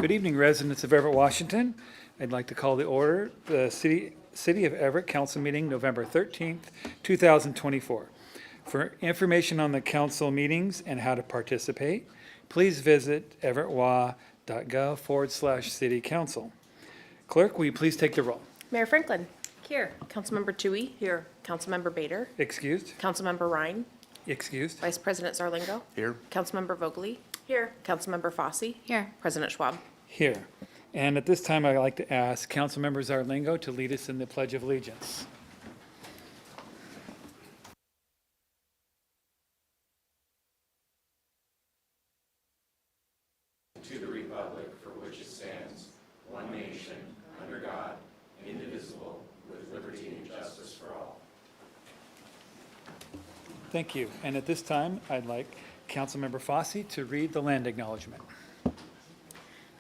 Good evening, residents of Everett, Washington. I'd like to call to order the City of Everett Council meeting, November 13th, 2024. For information on the council meetings and how to participate, please visit everettwa.gov/city council. Clerk, will you please take the roll? Mayor Franklin. Here. Councilmember Toohey. Here. Councilmember Bader. Excused? Councilmember Ryan. Excused? Vice President Zarlingo. Here. Councilmember Vogely. Here. Councilmember Fosse. Here. President Schwab. Here. And at this time, I'd like to ask Councilmember Zarlingo to lead us in the Pledge of Allegiance. To the republic for which it stands, one nation, under God, indivisible, with liberty and justice for all. Thank you. And at this time, I'd like Councilmember Fosse to read the land acknowledgement.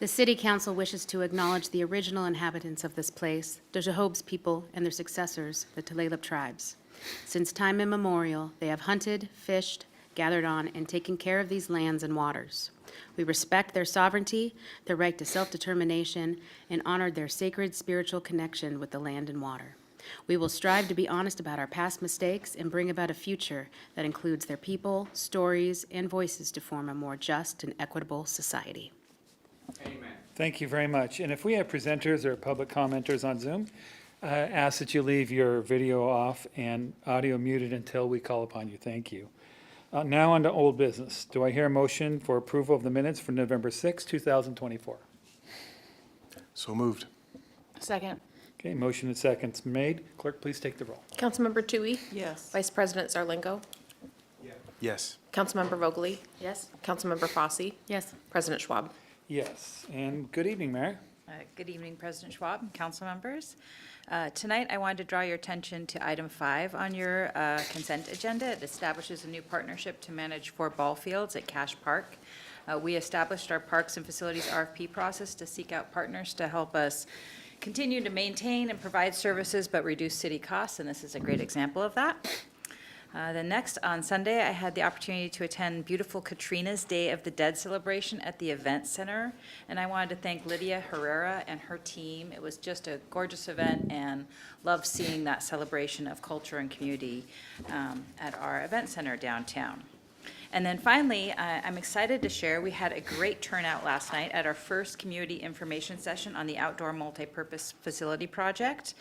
The City Council wishes to acknowledge the original inhabitants of this place, the Jehob's people and their successors, the Tulalip tribes. Since time immemorial, they have hunted, fished, gathered on, and taken care of these lands and waters. We respect their sovereignty, their right to self-determination, and honor their sacred spiritual connection with the land and water. We will strive to be honest about our past mistakes and bring about a future that includes their people, stories, and voices to form a more just and equitable society. Amen. Thank you very much. And if we have presenters or public commenters on Zoom, ask that you leave your video off and audio muted until we call upon you. Thank you. Now on to old business. Do I hear a motion for approval of the minutes for November 6, 2024? So moved. Second. Okay, motion and seconds made. Clerk, please take the roll. Councilmember Toohey. Yes. Vice President Zarlingo. Yes. Councilmember Vogely. Yes. Councilmember Fosse. Yes. President Schwab. Yes, and good evening, Mayor. Good evening, President Schwab and council members. Tonight, I wanted to draw your attention to item 5 on your consent agenda. It establishes a new partnership to manage 4 ball fields at Cash Park. We established our Parks and Facilities RFP process to seek out partners to help us continue to maintain and provide services but reduce city costs, and this is a great example of that. Then next, on Sunday, I had the opportunity to attend beautiful Katrina's Day of the Dead celebration at the Event Center, and I wanted to thank Lydia Herrera and her team. It was just a gorgeous event, and loved seeing that celebration of culture and community at our Event Center downtown. And then finally, I'm excited to share, we had a great turnout last night at our first community information session on the outdoor multipurpose facility project.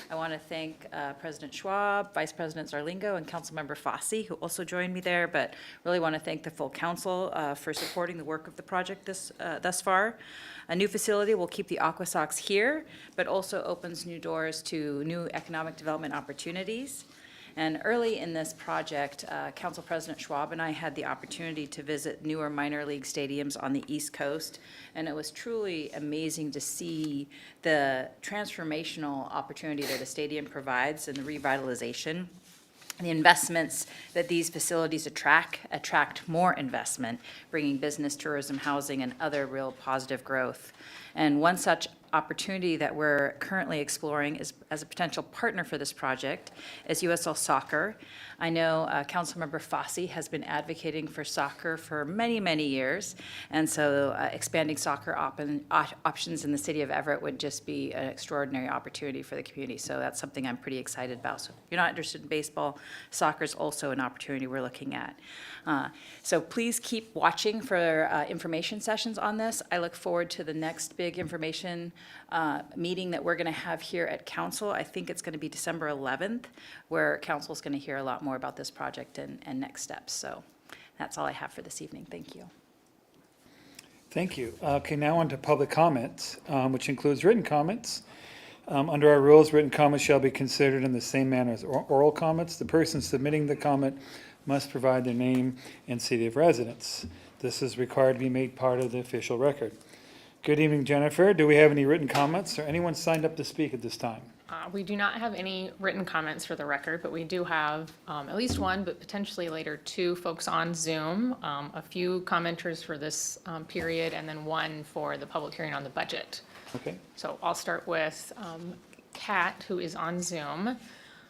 I want to thank President Schwab, Vice President Zarlingo, and Councilmember Fosse, who also joined me there, but really want to thank the full council for supporting the work of the project thus far. A new facility will keep the Aqua Sox here, but also opens new doors to new economic development opportunities. And early in this project, Council President Schwab and I had the opportunity to visit newer minor league stadiums on the East Coast, and it was truly amazing to see the transformational opportunity that a stadium provides and the revitalization. The investments that these facilities attract more investment, bringing business, tourism, housing, and other real positive growth. And one such opportunity that we're currently exploring is as a potential partner for this project is USL Soccer. I know Councilmember Fosse has been advocating for soccer for many, many years, and so expanding soccer options in the city of Everett would just be an extraordinary opportunity for the community, so that's something I'm pretty excited about. So if you're not interested in baseball, soccer is also an opportunity we're looking at. So please keep watching for information sessions on this. I look forward to the next big information meeting that we're going to have here at council. I think it's going to be December 11th, where council is going to hear a lot more about this project and next steps. So that's all I have for this evening. Thank you. Thank you. Okay, now on to public comments, which includes written comments. Under our rules, written comments shall be considered in the same manner as oral comments. The person submitting the comment must provide their name and city of residence. This is required to be made part of the official record. Good evening, Jennifer. Do we have any written comments or anyone signed up to speak at this time? We do not have any written comments for the record, but we do have at least one, but potentially later 2 folks on Zoom, a few commenters for this period, and then 1 for the public hearing on the budget. Okay. So I'll start with Kat, who is on Zoom,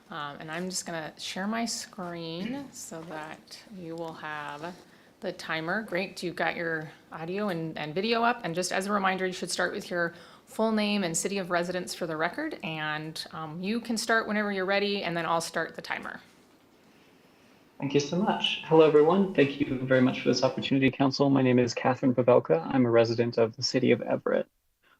and I'm just going to share my screen so that you will have the timer. Great, you've got your audio and video up. And just as a reminder, you should start with your full name and city of residence for the record. And you can start whenever you're ready, and then I'll start the timer. Thank you so much. Hello, everyone. Thank you very much for this opportunity, Council. My name is Catherine Pavelka. I'm a resident of the city of Everett.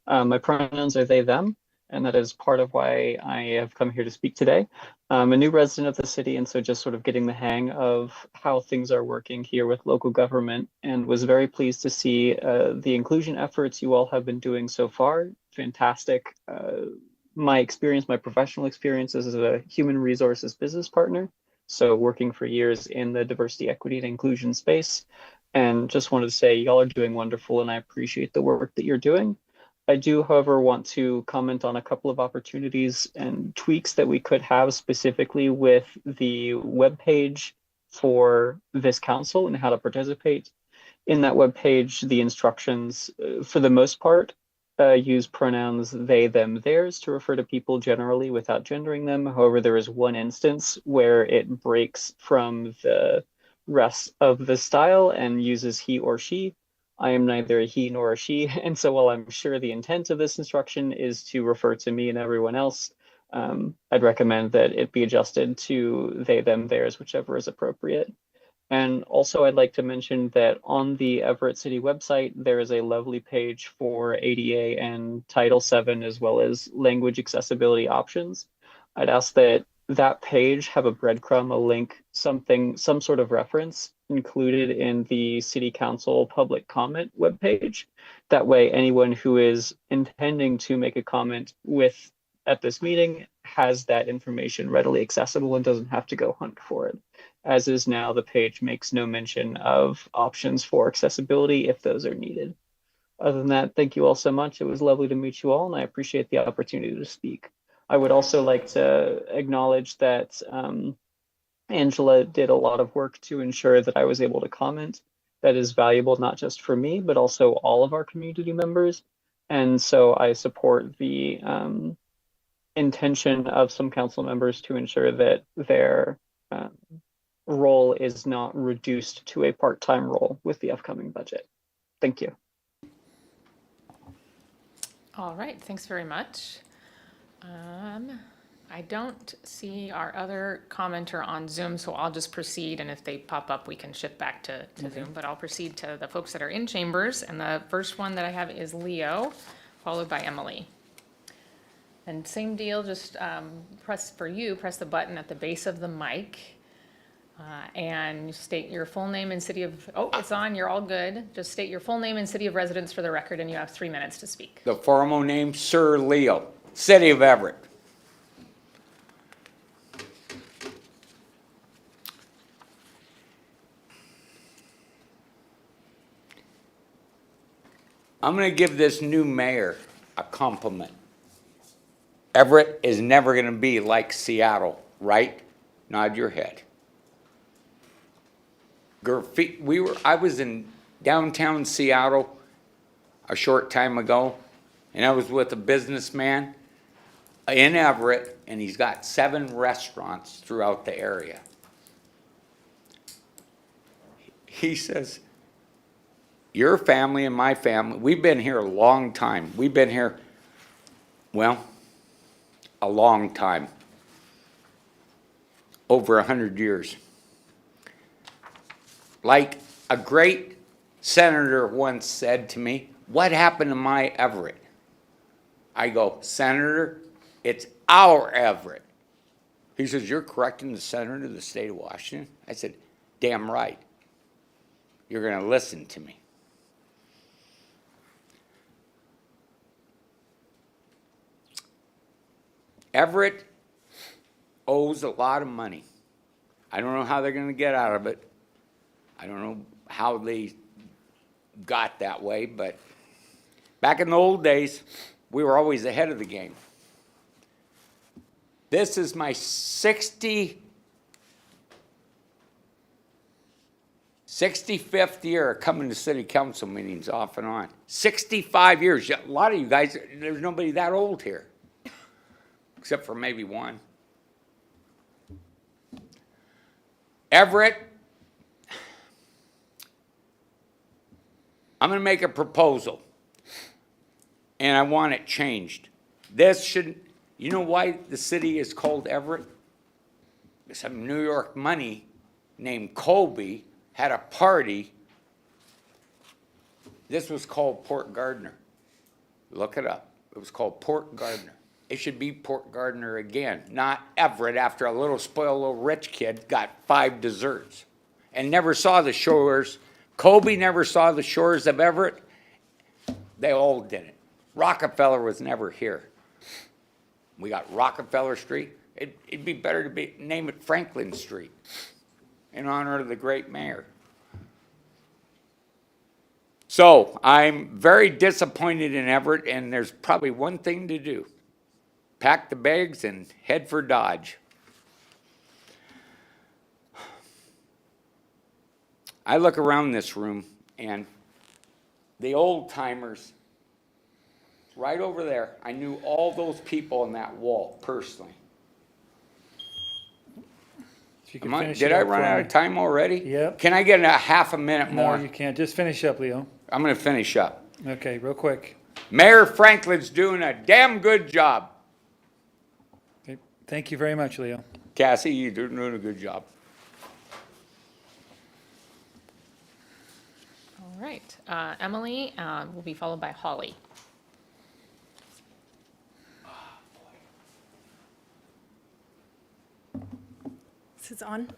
My pronouns are they, them, and that is part of why I have come here to speak today. I'm a new resident of the city, and so just sort of getting the hang of how things are working here with local government, and was very pleased to see the inclusion efforts you all have been doing so far. Fantastic. My experience, my professional experience is as a human resources business partner. So working for years in the diversity, equity, and inclusion space. And just wanted to say y'all are doing wonderful and I appreciate the work that you're doing. I do, however, want to comment on a couple of opportunities and tweaks that we could have specifically with the webpage for this council and how to participate. In that webpage, the instructions, for the most part, use pronouns they, them, theirs to refer to people generally without gendering them. However, there is one instance where it breaks from the rest of the style and uses he or she. I am neither a he nor a she, and so while I'm sure the intent of this instruction is to refer to me and everyone else, I'd recommend that it be adjusted to they, them, theirs, whichever is appropriate. And also, I'd like to mention that on the Everett City website, there is a lovely page for ADA and Title VII, as well as language accessibility options. I'd ask that that page have a breadcrumb, a link, something, some sort of reference included in the City Council public comment webpage. That way, anyone who is intending to make a comment at this meeting has that information readily accessible and doesn't have to go hunt for it. As is now, the page makes no mention of options for accessibility if those are needed. Other than that, thank you all so much. It was lovely to meet you all, and I appreciate the opportunity to speak. I would also like to acknowledge that Angela did a lot of work to ensure that I was able to comment. That is valuable not just for me, but also all of our community members. And so I support the intention of some council members to ensure that their role is not reduced to a part-time role with the upcoming budget. Thank you. All right, thanks very much. I don't see our other commenter on Zoom, so I'll just proceed, and if they pop up, we can shift back to Zoom, but I'll proceed to the folks that are in chambers, and the first one that I have is Leo, followed by Emily. And same deal, just press the button at the base of the mic, and state your full name and city of, oh, it's on, you're all good. Just state your full name and city of residence for the record, and you have 3 minutes to speak. The formal name, Sir Leo, City of Everett. I'm going to give this new mayor a compliment. Everett is never going to be like Seattle, right? Nod your head. I was in downtown Seattle a short time ago, and I was with a businessman in Everett, and he's got 7 restaurants throughout the area. He says, your family and my family, we've been here a long time. We've been here, well, a long time. Over 100 years. Like a great senator once said to me, what happened to my Everett? I go, Senator, it's our Everett. He says, you're correcting the senator of the state of Washington? I said, damn right. You're going to listen to me. Everett owes a lot of money. I don't know how they're going to get out of it. I don't know how they got that way, but back in the old days, we were always ahead of the game. This is my 65th year coming to city council meetings off and on. 65 years. A lot of you guys, there's nobody that old here, except for maybe one. Everett I'm gonna make a proposal. And I want it changed. This shouldn't, you know why the city is called Everett? Some New York money named Colby had a party. This was called Port Gardner. Look it up. It was called Port Gardner. It should be Port Gardner again, not Everett after a little spoiled little rich kid got 5 desserts and never saw the shores. Colby never saw the shores of Everett. They all didn't. Rockefeller was never here. We got Rockefeller Street. It'd be better to name it Franklin Street in honor of the great mayor. So I'm very disappointed in Everett, and there's probably one thing to do. Pack the bags and head for Dodge. I look around this room, and the old timers, right over there, I knew all those people on that wall personally. If you could finish it Did I up run for out me. of time already? Yep. Can I get a half a minute No, more? you can't. Just finish up, Leo. I'm gonna finish up. Okay, real quick. Mayor Franklin's doing a damn good job. Okay, thank you very much, Leo. Cassie, you're doing a good job. All right. Emily will be followed by Holly. This is on?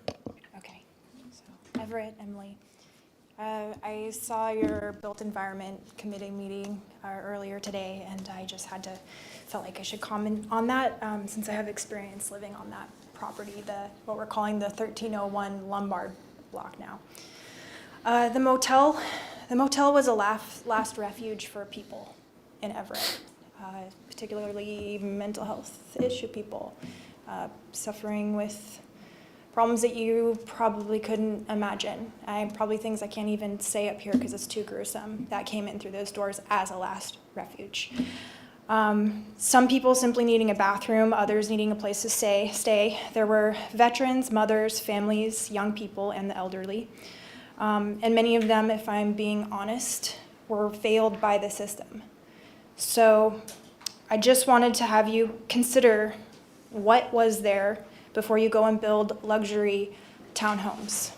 Okay. So, Everett, Emily. I saw your built environment committee meeting earlier today, and I just felt like I should comment on that since I have experience living on that property, what we're calling the 1301 Lombard block now. The motel was a last refuge for people in Everett, particularly mental health issue people suffering with problems that you probably couldn't imagine. Probably things I can't even say up here because it's too gruesome that came in through those doors as a last refuge. Some people simply needing a bathroom, others needing a place to stay. There were veterans, mothers, families, young people, and the elderly. And many of them, if I'm being honest, were failed by the system. So I just wanted to have you consider what was there before you go and build luxury townhomes.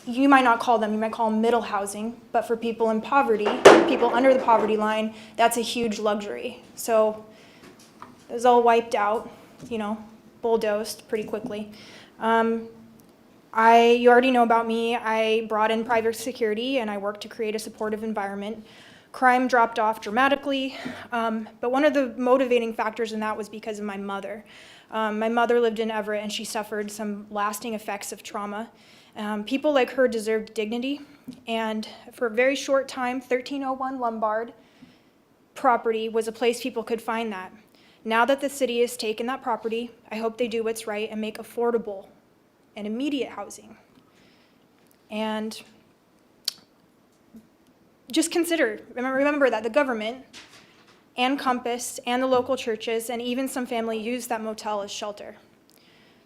You might not call them, you might call them middle housing, but for people in poverty, people under the poverty line, that's a huge luxury. So it was all wiped out, bulldozed pretty quickly. You already know about me. I brought in private security and I worked to create a supportive environment. Crime dropped off dramatically, but one of the motivating factors in that was because of my mother. My mother lived in Everett and she suffered some lasting effects of trauma. People like her deserved dignity, and for a very short time, 1301 Lombard property was a place people could find that. Now that the city has taken that property, I hope they do what's right and make affordable and immediate housing. And just remember that the government and Compass and the local churches and even some family use that motel as shelter.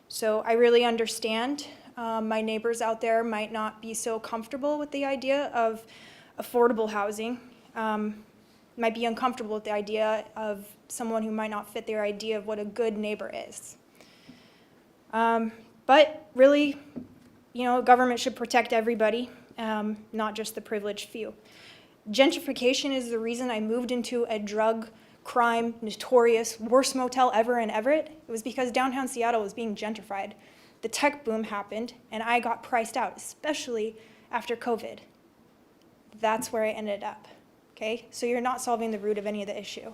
So I really understand my neighbors out there might not be so comfortable with the idea of affordable housing, might be uncomfortable with the idea of someone who might not fit their idea of what a good neighbor is. But really, government should protect everybody, not just the privileged few. Gentrification is the reason I moved into a drug, crime, notorious, worst motel ever in Everett. It was because downtown Seattle was being gentrified. The tech boom happened, and I got priced out, especially after COVID. That's where I ended up, okay? So you're not solving the root of any of the issue.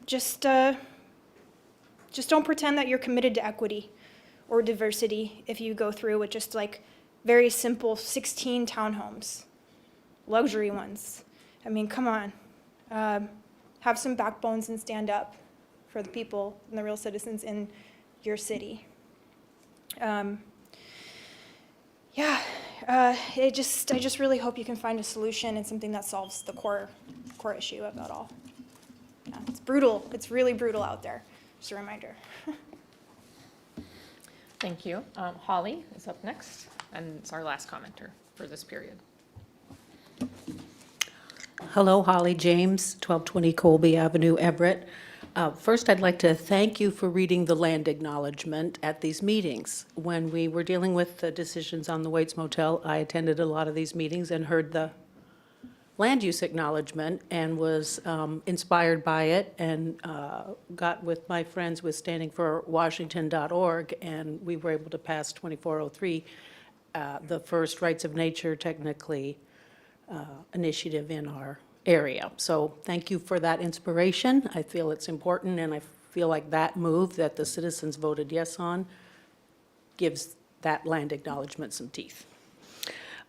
Just don't pretend that you're committed to equity or diversity if you go through with just like very simple 16 townhomes, luxury ones. I mean, come on. Have some backbones and stand up for the people and the real citizens in your city. I just really hope you can find a solution and something that solves the core issue of it all. Yeah, it's brutal. It's really brutal out there. Just a reminder. Thank you. Holly is up next. and it's our last commenter for this period. Hello, Holly James, 1220 Colby Avenue, Everett. First, I'd like to thank you for reading the land acknowledgement at these meetings. When we were dealing with the decisions on the Waits Motel, I attended a lot of these meetings and heard the land use acknowledgement and was inspired by it, and got with my friends with Standing for Washington.org, and we were able to pass 2403, the first rights of nature technically initiative in our area. So thank you for that inspiration. I feel it's important, and I feel like that move that the citizens voted yes on gives that land acknowledgement some teeth.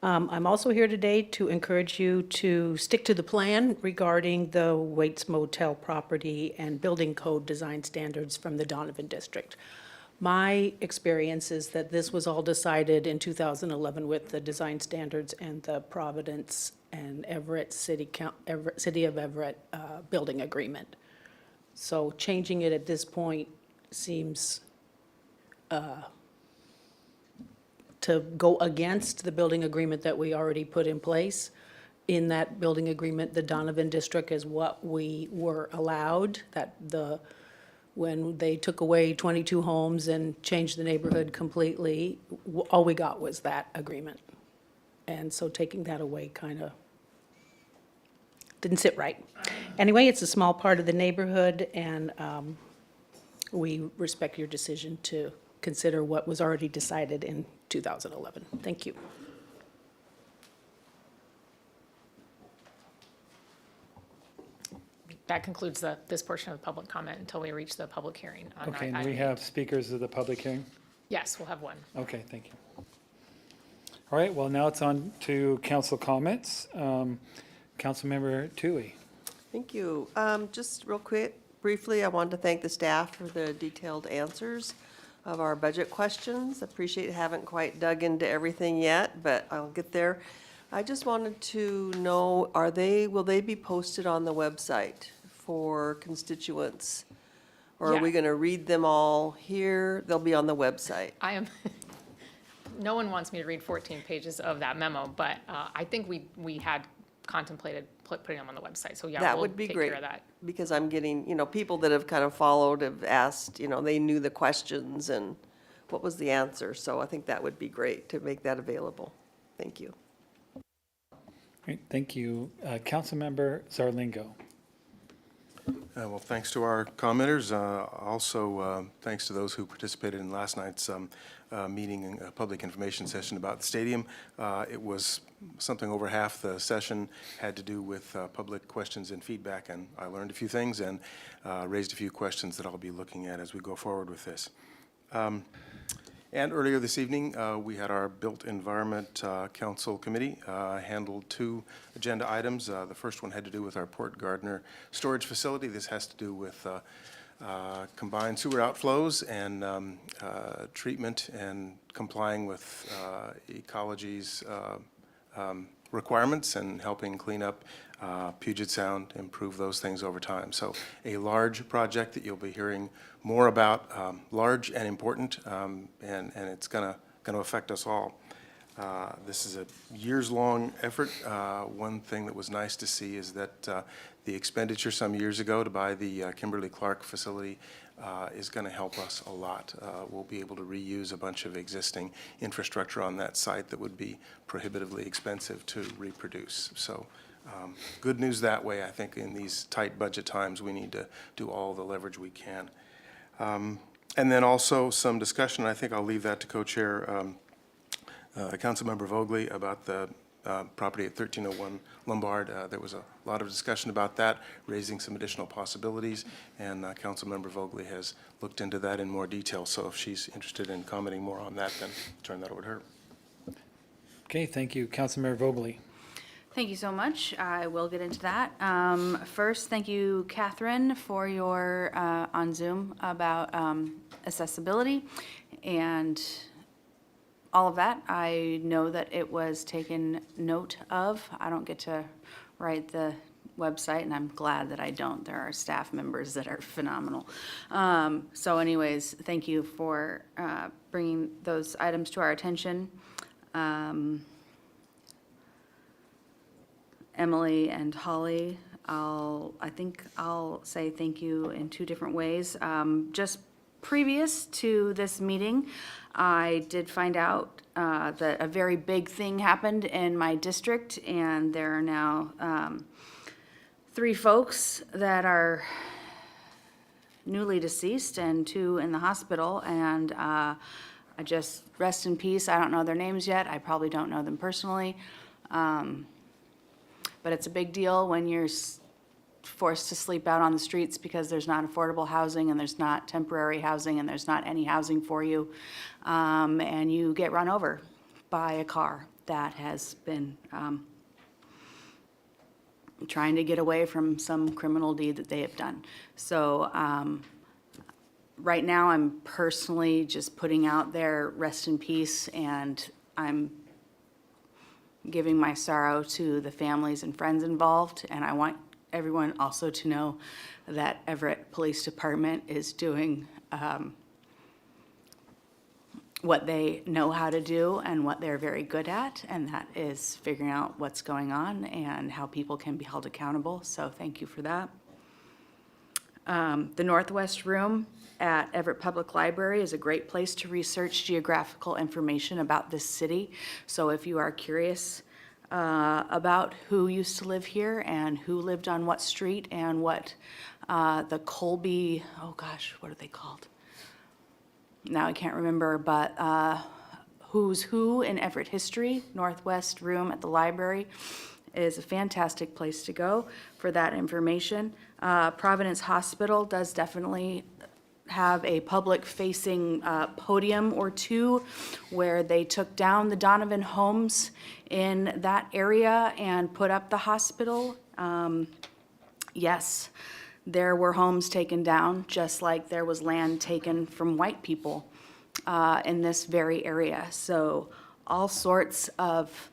I'm also here today to encourage you to stick to the plan regarding the Waits Motel property and building code design standards from the Donovan District. My experience is that this was all decided in 2011 with the design standards and the Providence and Everett City of Everett building agreement. So changing it at this point seems to go against the building agreement that we already put in place. In that building agreement, the Donovan District is what we were allowed, when they took away 22 homes and changed the neighborhood completely, all we got was that agreement. And so taking that away kind of didn't sit right. Anyway, it's a small part of the neighborhood, and we respect your decision to consider what was already decided in 2011. Thank you. That concludes this portion of the public comment until we reach the public hearing. On Okay, and item we eight. have speakers of the public hearing? Yes, we'll have one. Okay, thank you. All right, well, now it's on to council comments. Councilmember Toohey. Thank you. Just real quick, briefly, I wanted to thank the staff for the detailed answers of our budget questions. Appreciate, haven't quite dug into everything yet, but I'll get there. I just wanted to know, will they be posted on the website for constituents? Or are we Yeah. gonna read them all here? They'll be on the website. I am, no one wants me to read 14 pages of that memo, but I think we had contemplated putting them on the website. So yeah, That we'll would be take great, care of that. because I'm getting, people that have kind of followed have asked, they knew the questions and what was the answer. So I think that would be great to make that available. Thank you. Great, thank you. Councilmember Zarlingo. Well, thanks to our commenters. Also, thanks to those who participated in last night's meeting, public information session about the stadium. It was something over half the session had to do with public questions and feedback, and I learned a few things and raised a few questions that I'll be looking at as we go forward with this. And earlier this evening, we had our Built Environment Council Committee handled 2 agenda items. The first one had to do with our Port Gardner storage facility. This has to do with combined sewer outflows and treatment and complying with ecology's requirements and helping clean up Puget Sound, improve those things over time. So a large project that you'll be hearing more about, large and important, and it's gonna affect us all. This is a years-long effort. One thing that was nice to see is that the expenditure some years ago to buy the Kimberly-Clark facility is going to help us a lot. We'll be able to reuse a bunch of existing infrastructure on that site that would be prohibitively expensive to reproduce. So good news that way. I think in these tight budget times, we need to do all the leverage we can. And then also some discussion, I think I'll leave that to co-chair Councilmember Vogely about the property at 1301 Lombard. There was a lot of discussion about that, raising some additional possibilities, and Councilmember Vogely has looked into that in more detail. So if she's interested in commenting more on that, then I'll turn that over to her. Okay, thank you. Councilmember Vogely. Thank you so much. I will get into that. First, thank you, Catherine, for your on Zoom about accessibility and all of that. I know that it was taken note of. I don't get to write the website, and I'm glad that I don't. There are staff members that are phenomenal. So anyways, thank you for bringing those items to our attention. Emily and Holly, I think I'll say thank you in two different ways. Just previous to this meeting, I did find out that a very big thing happened in my district, and there are now 3 folks that are newly deceased and 2 in the hospital, and I just rest in peace. I don't know their names yet. I probably don't know them personally. But it's a big deal when you're forced to sleep out on the streets because there's not affordable housing and there's not temporary housing and there's not any housing for you. And you get run over by a car that has been trying to get away from some criminal deed that they have done. So right now, I'm personally just putting out there rest in peace, and I'm giving my sorrow to the families and friends involved. And I want everyone also to know that Everett Police Department is doing what they know how to do and what they're very good at, and that is figuring out what's going on and how people can be held accountable. So thank you for that. The Northwest Room at Everett Public Library is a great place to research geographical information about this city. So if you are curious about who used to live here and who lived on what street and what the Colby, oh gosh, what are they called? Now I can't remember, but who's who in Everett history, Northwest Room at the library is a fantastic place to go for that information. Providence Hospital does definitely have a public-facing podium or two where they took down the Donovan homes in that area and put up the hospital. Yes, there were homes taken down, just like there was land taken from white people in this very area. So all sorts of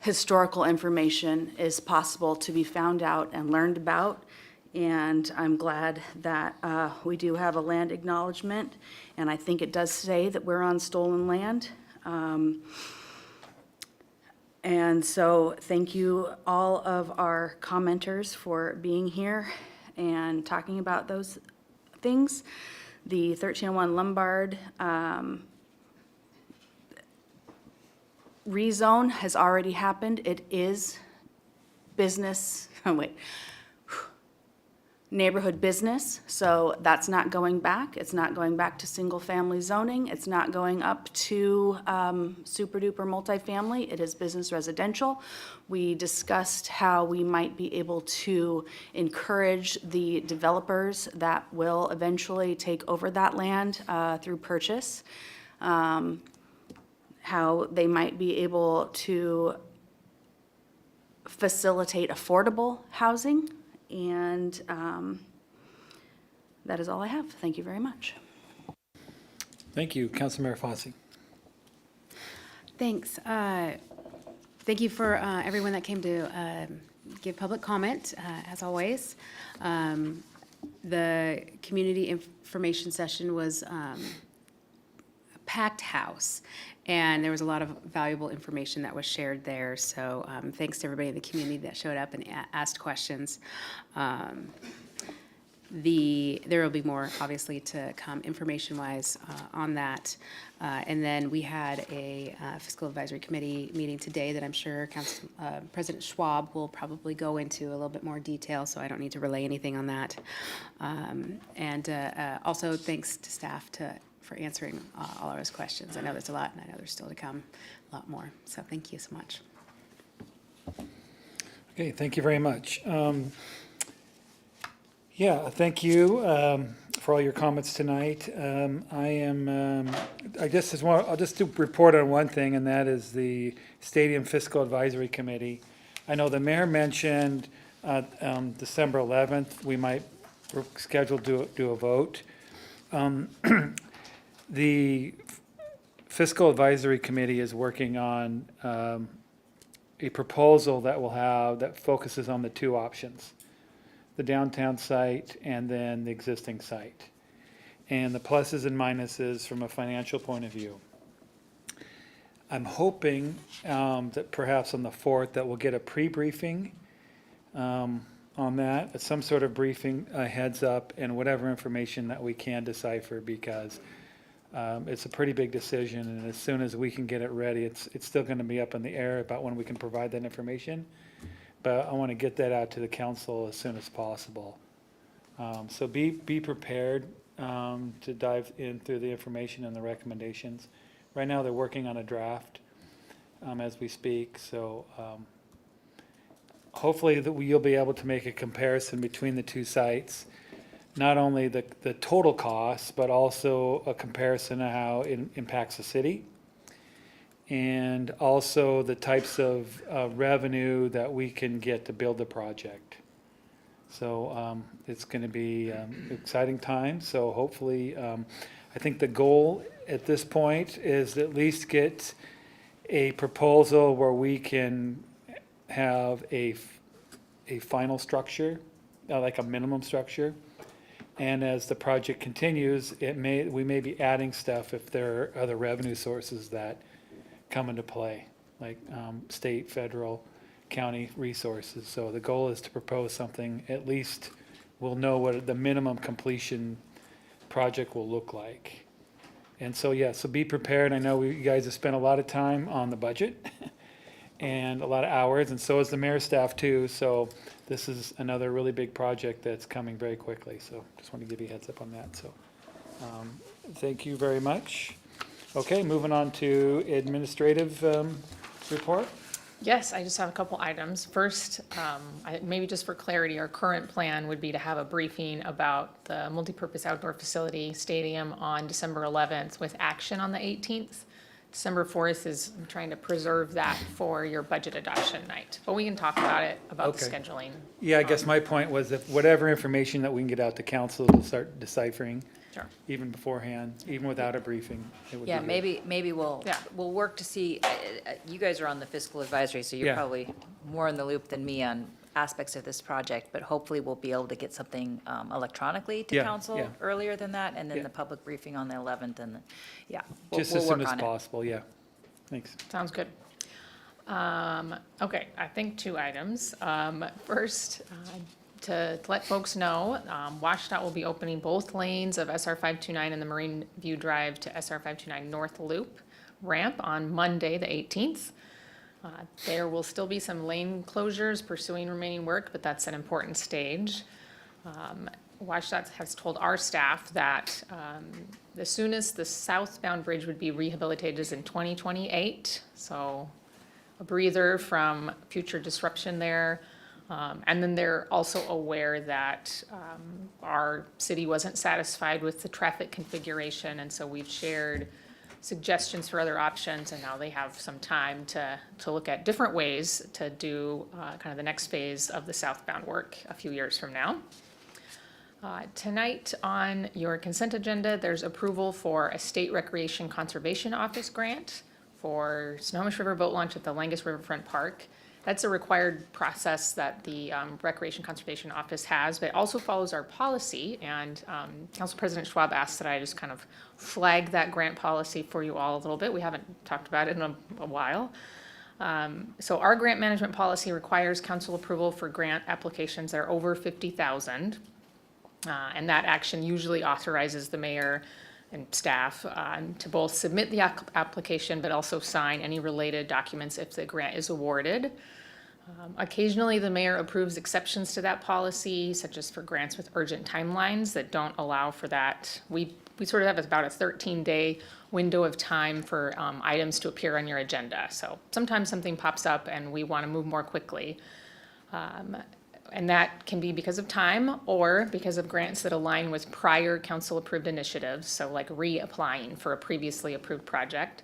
historical information is possible to be found out and learned about. And I'm glad that we do have a land acknowledgement. And I think it does say that we're on stolen land. And so thank you all of our commenters for being here and talking about those things. The 1301 Lombard rezone has already happened. It is business, neighborhood business, so that's not going back. It's not going back to single-family zoning. It's not going up to super-duper multifamily. It is business residential. We discussed how we might be able to encourage the developers that will eventually take over that land through purchase, how they might be able to facilitate affordable housing. And that is all I have. Thank you very much. Thank you. Councilmember Fossey. Thanks. Thank you for everyone that came to give public comment, as always. The community information session was a packed house, and there was a lot of valuable information that was shared there. So thanks to everybody in the community that showed up and asked questions. There will be more, obviously, to come information-wise on that. And then we had a fiscal advisory committee meeting today that I'm sure President Schwab will probably go into a little bit more detail, so I don't need to relay anything on that. And also thanks to staff for answering all of those questions. I know there's a lot, and I know there's still to come a lot more. So thank you so much. Okay, thank you very much. Yeah, thank you for all your comments tonight. I guess I'll just report on one thing, and that is the Stadium Fiscal Advisory Committee. I know the mayor mentioned December 11th, we might schedule to do a vote. The Fiscal Advisory Committee is working on a proposal that focuses on the 2 options, the downtown site and then the existing site, and the pluses and minuses from a financial point of view. I'm hoping that perhaps on the 4th that we'll get a pre-briefing on that, some sort of briefing, a heads up, and whatever information that we can decipher, because it's a pretty big decision, and as soon as we can get it ready, it's still going to be up in the air about when we can provide that information. But I want to get that out to the council as soon as possible. So be prepared to dive in through the information and the recommendations. Right now, they're working on a draft as we speak, so hopefully that you'll be able to make a comparison between the two sites, not only the total costs, but also a comparison of how it impacts the city, and also the types of revenue that we can get to build the project. So it's going to be exciting time. So hopefully, I think the goal at this point is at least get a proposal where we can have a final structure, like a minimum structure. And as the project continues, we may be adding stuff if there are other revenue sources that come into play, like state, federal, county resources. So the goal is to propose something, at least we'll know what the minimum completion project will look like. And so, yeah, so be prepared. I know you guys have spent a lot of time on the budget and a lot of hours, and so is the mayor's staff too. So this is another really big project that's coming very quickly. So just want to give you a heads up on that. So thank you very much. Okay, moving on to administrative report. Yes, I just have a couple items. First, maybe just for clarity, our current plan would be to have a briefing about the multipurpose outdoor facility stadium on December 11th with action on the 18th. December 4th is, I'm trying to preserve that for your budget adoption night, but we can talk about it, about the Okay. scheduling. Yeah, I guess my point was if whatever information that we can get out to council to start deciphering, Sure. even beforehand, even without a briefing, it would be Yeah, good. maybe we'll Yeah. work to see, you guys are on the fiscal advisory, so you're Yeah. probably more in the loop than me on aspects of this project, but hopefully we'll be able to get something electronically to Yeah, council yeah. earlier than that, and then Yeah. the public briefing on the 11th, and, yeah, Just we'll as soon work as on it. possible, yeah. Thanks. Sounds good. Okay, I think two items. First, to let folks know, WashDOT will be opening both lanes of SR 529 and the Marine View Drive to SR 529 North Loop ramp on Monday, the 18th. There will still be some lane closures pursuing remaining work, but that's an important stage. WashDOT has told our staff that the soonest the southbound bridge would be rehabilitated is in 2028, so a breather from future disruption there. And then they're also aware that our city wasn't satisfied with the traffic configuration, and so we've shared suggestions for other options, and now they have some time to look at different ways to do kind of the next phase of the southbound work a few years from now. Tonight on your consent agenda, there's approval for a State Recreation Conservation Office grant for Snohomish River Boat Launch at the Langus Riverfront Park. That's a required process that the Recreation Conservation Office has, but it also follows our policy. And Council President Schwab asked that I just kind of flag that grant policy for you all a little bit. We haven't talked about it in a while. So our grant management policy requires council approval for grant applications that are over 50,000. And that action usually authorizes the mayor and staff to both submit the application, but also sign any related documents if the grant is awarded. Occasionally, the mayor approves exceptions to that policy, such as for grants with urgent timelines that don't allow for that. We sort of have about a 13-day window of time for items to appear on your agenda. So sometimes something pops up and we want to move more quickly. And that can be because of time or because of grants that align with prior council-approved initiatives, so like reapplying for a previously approved project.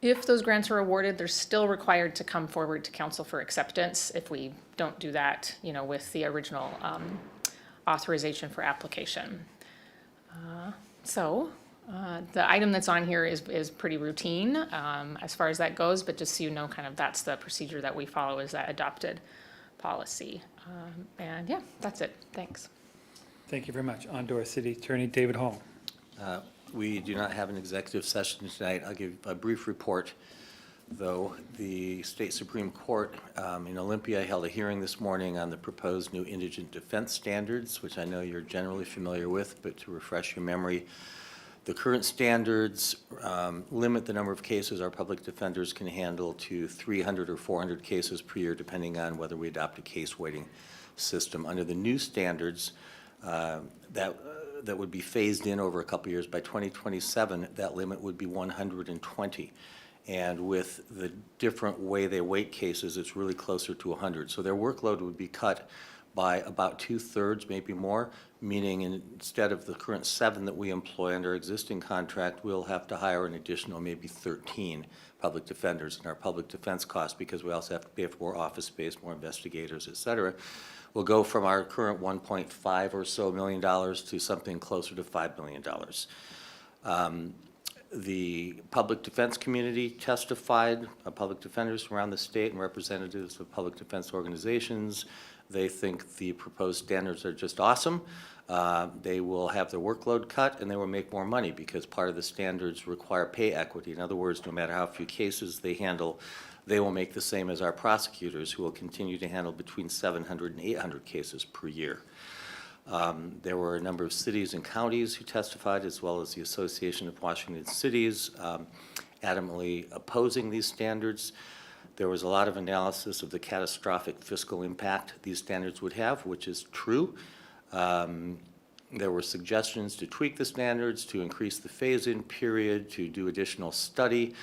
If those grants are awarded, they're still required to come forward to council for acceptance if we don't do that, with the original authorization for application. The item that's on here is pretty routine as far as that goes, but just so you know, kind of that's the procedure that we follow, is that adopted policy. And yeah, that's it. Thanks. Thank you very much. On to our city attorney, David Hall. We do not have an executive session tonight. I'll give a brief report. though. The State Supreme Court in Olympia held a hearing this morning on the proposed new indigent defense standards, which I know you're generally familiar with, but to refresh your memory, the current standards limit the number of cases our public defenders can handle to 300 or 400 cases per year, depending on whether we adopt a case weighting system. Under the new standards, that would be phased in over a couple years. By 2027, that limit would be 120. And with the different way they weight cases, it's really closer to 100. So their workload would be cut by about 2/3, maybe more, meaning instead of the current 7 that we employ under our existing contract, we'll have to hire an additional maybe 13 public defenders in our public defense costs, because we also have to pay for more office space, more investigators, et cetera. We'll go from our current $1.5 or so million to something closer to $5 million. The public defense community testified, public defenders from around the state and representatives of public defense organizations. They think the proposed standards are just awesome. They will have their workload cut, and they will make more money because part of the standards require pay equity. In other words, no matter how few cases they handle, they will make the same as our prosecutors, who will continue to handle between 700 and 800 cases per year. There were a number of cities and counties who testified, as well as the Association of Washington Cities, adamantly opposing these standards. There was a lot of analysis of the catastrophic fiscal impact these standards would have, which is true. There were suggestions to tweak the standards, to increase the phase-in period, to do additional study.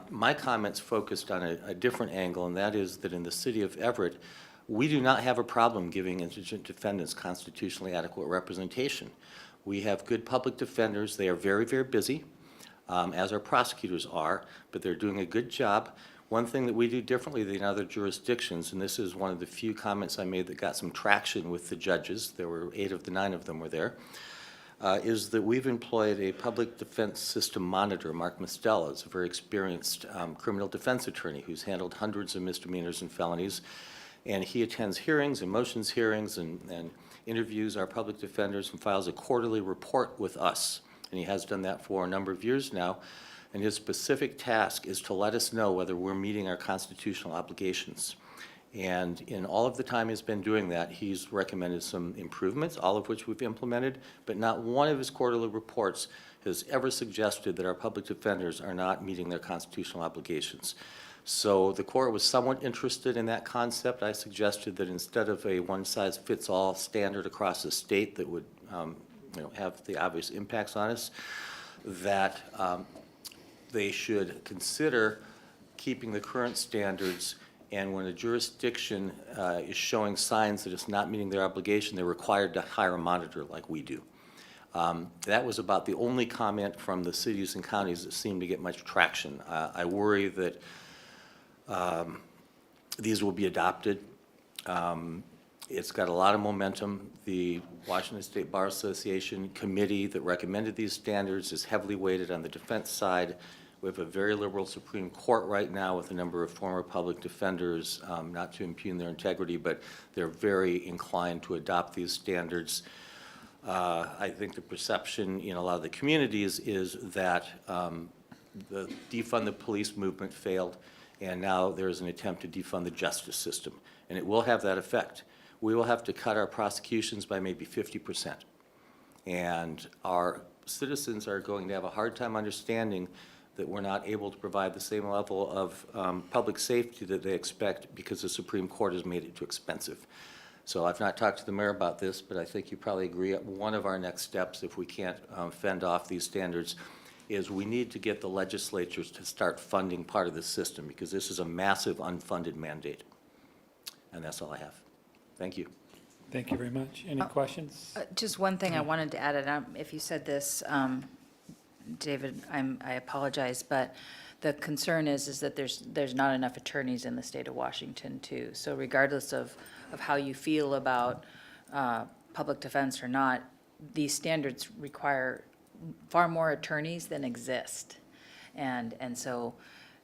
My comments focused on a different angle, and that is that in the city of Everett, we do not have a problem giving indigent defendants constitutionally adequate representation. We have good public defenders. They are very, very busy, as our prosecutors are, but they're doing a good job. One thing that we do differently than other jurisdictions, and this is one of the few comments I made that got some traction with the judges, there were 8 of the 9 of them were there, is that we've employed a public defense system monitor. Mark Mostella is a very experienced criminal defense attorney who's handled hundreds of misdemeanors and felonies, and he attends hearings and motions hearings and interviews our public defenders and files a quarterly report with us. And he has done that for a number of years now. And his specific task is to let us know whether we're meeting our constitutional obligations. And in all of the time he's been doing that, he's recommended some improvements, all of which we've implemented, but not one of his quarterly reports has ever suggested that our public defenders are not meeting their constitutional obligations. So the court was somewhat interested in that concept. I suggested that instead of a one-size-fits-all standard across the state that would have the obvious impacts on us, that they should consider keeping the current standards, and when a jurisdiction is showing signs that it's not meeting their obligation, they're required to hire a monitor like we do. That was about the only comment from the cities and counties that seemed to get much traction. I worry that these will be adopted. It's got a lot of momentum. The Washington State Bar Association committee that recommended these standards is heavily weighted on the defense side. We have a very liberal Supreme Court right now with a number of former public defenders, not to impugn their integrity, but they're very inclined to adopt these standards. I think the perception in a lot of the communities is that the defund the police movement failed, and now there's an attempt to defund the justice system, and it will have that effect. We will have to cut our prosecutions by maybe 50%. And our citizens are going to have a hard time understanding that we're not able to provide the same level of public safety that they expect because the Supreme Court has made it too expensive. So I've not talked to the mayor about this, but I think you probably agree one of our next steps, if we can't fend off these standards, is we need to get the legislatures to start funding part of the system, because this is a massive unfunded mandate. And that's all I have. Thank you. Thank you very much. Any questions? Just one thing I wanted to add, and if you said this, David, I apologize, but the concern is that there's not enough attorneys in the state of Washington too. So regardless of how you feel about public defense or not, these standards require far more attorneys than exist. And so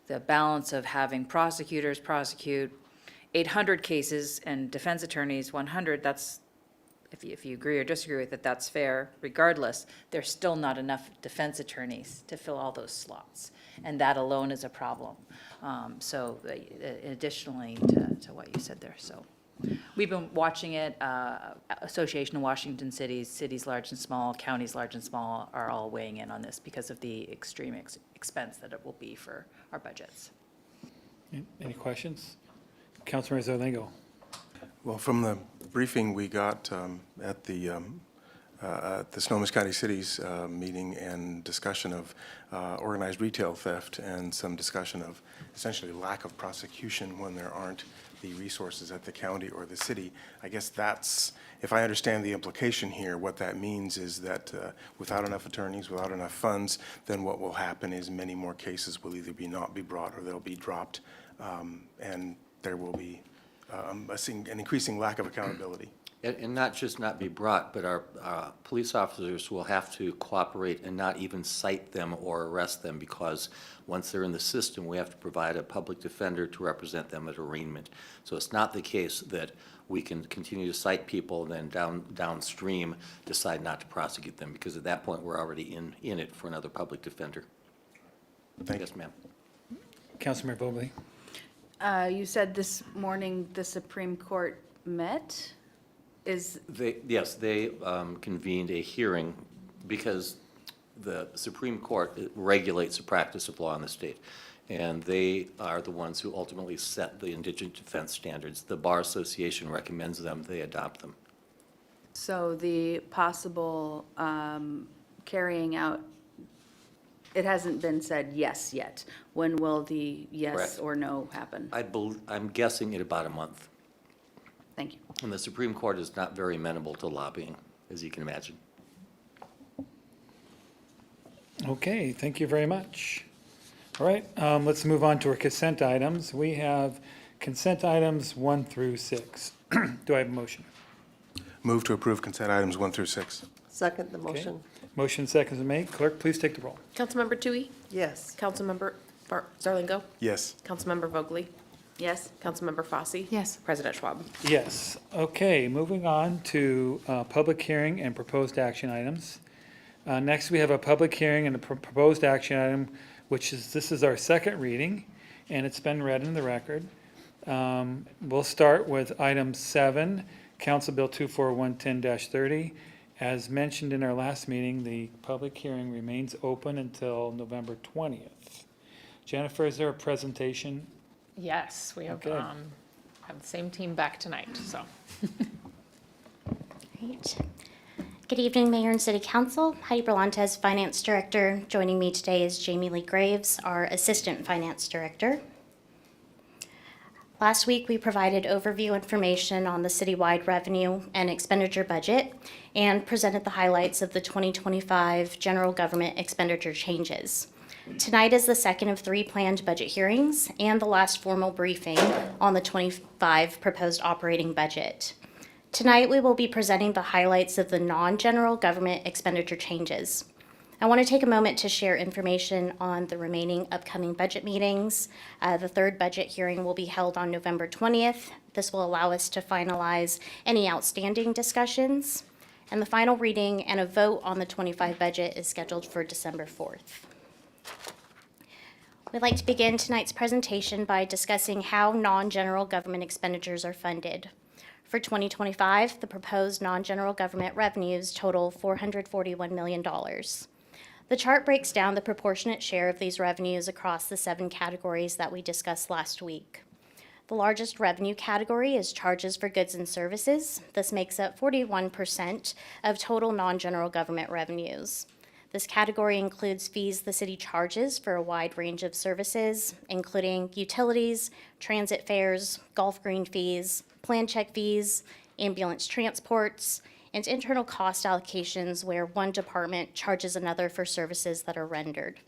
the balance of having prosecutors prosecute 800 cases and defense attorneys 100, that's if you agree or disagree with it, that's fair. Regardless, there's still not enough defense attorneys to fill all those slots. And that alone is a problem. So additionally to what you said there, so. We've been watching it, Association of Washington Cities, cities large and small, counties large and small are all weighing in on this because of the extreme expense that it will be for our budgets. Any questions? Councilor Zarlingo. Well, from the briefing we got at the Snohomish County Cities meeting and discussion of organized retail theft and some discussion of essentially lack of prosecution when there aren't the resources at the county or the city. I guess that's, if I understand the implication here, what that means is that without enough attorneys, without enough funds, then what will happen is many more cases will either not be brought or they'll be dropped, and there will be an increasing lack of accountability. And not just not be brought, but our police officers will have to cooperate and not even cite them or arrest them, because once they're in the system, we have to provide a public defender to represent them at arraignment. So it's not the case that we can continue to cite people and then downstream decide not to prosecute them, because at that point, we're already in it for another public defender. Thank you. Yes, ma'am. Councilor Vogely. You said this morning the Supreme Court met? Yes, they convened a hearing because the Supreme Court regulates the practice of law in the state, and they are the ones who ultimately set the indigent defense standards. The Bar Association recommends them, they adopt them. So the possible carrying out, it hasn't been said yes yet. When will the yes Correct. or no happen? I'm guessing in about a month. Thank you. And the Supreme Court is not very amenable to lobbying, as you can imagine. Okay, thank you very much. All right, let's move on to our consent items. We have consent items 1 through 6. Do I have a motion? Move to approve consent items 1 through 6. Second the Okay. motion. Motion seconds are made. Clerk, please take the roll. Councilmember Tui, Yes. Councilmember Zarlingo, Yes. Councilmember Vogely, Yes? Councilmember Fosse. Yes. President Schwab. Yes. Okay, moving on to public hearing and proposed action items. Next, we have a public hearing and a proposed action item, this is our second reading, and it's been read in the record. We'll start with item 7, Council Bill 24110-30. As mentioned in our last meeting, the public hearing remains open until November 20th. Jennifer, is there a presentation? Yes, we have, Okay. have the same team back tonight, so. Great. Good evening, Mayor and City Council. Heidi Berlantes, Finance Director. Joining me today is Jamie Lee Graves, our Assistant Finance Director. Last week, we provided overview information on the citywide revenue and expenditure budget and presented the highlights of the 2025 general government expenditure changes. Tonight is the second of 3 planned budget hearings and the last formal briefing on the 25 proposed operating budget. Tonight, we will be presenting the highlights of the non-general government expenditure changes. I want to take a moment to share information on the remaining upcoming budget meetings. The third budget hearing will be held on November 20th. This will allow us to finalize any outstanding discussions. And the final reading and a vote on the 25 budget is scheduled for December 4th. We'd like to begin tonight's presentation by discussing how non-general government expenditures are funded. For 2025, the proposed non-general government revenues total $441 million. The chart breaks down the proportionate share of these revenues across the 7 categories that we discussed last week. The largest revenue category is charges for goods and services. This makes up 41% of total non-general government revenues. This category includes fees the city charges for a wide range of services, including utilities, transit fares, golf green fees, plan check fees, ambulance transports, and internal cost allocations where one department charges another for services that are rendered.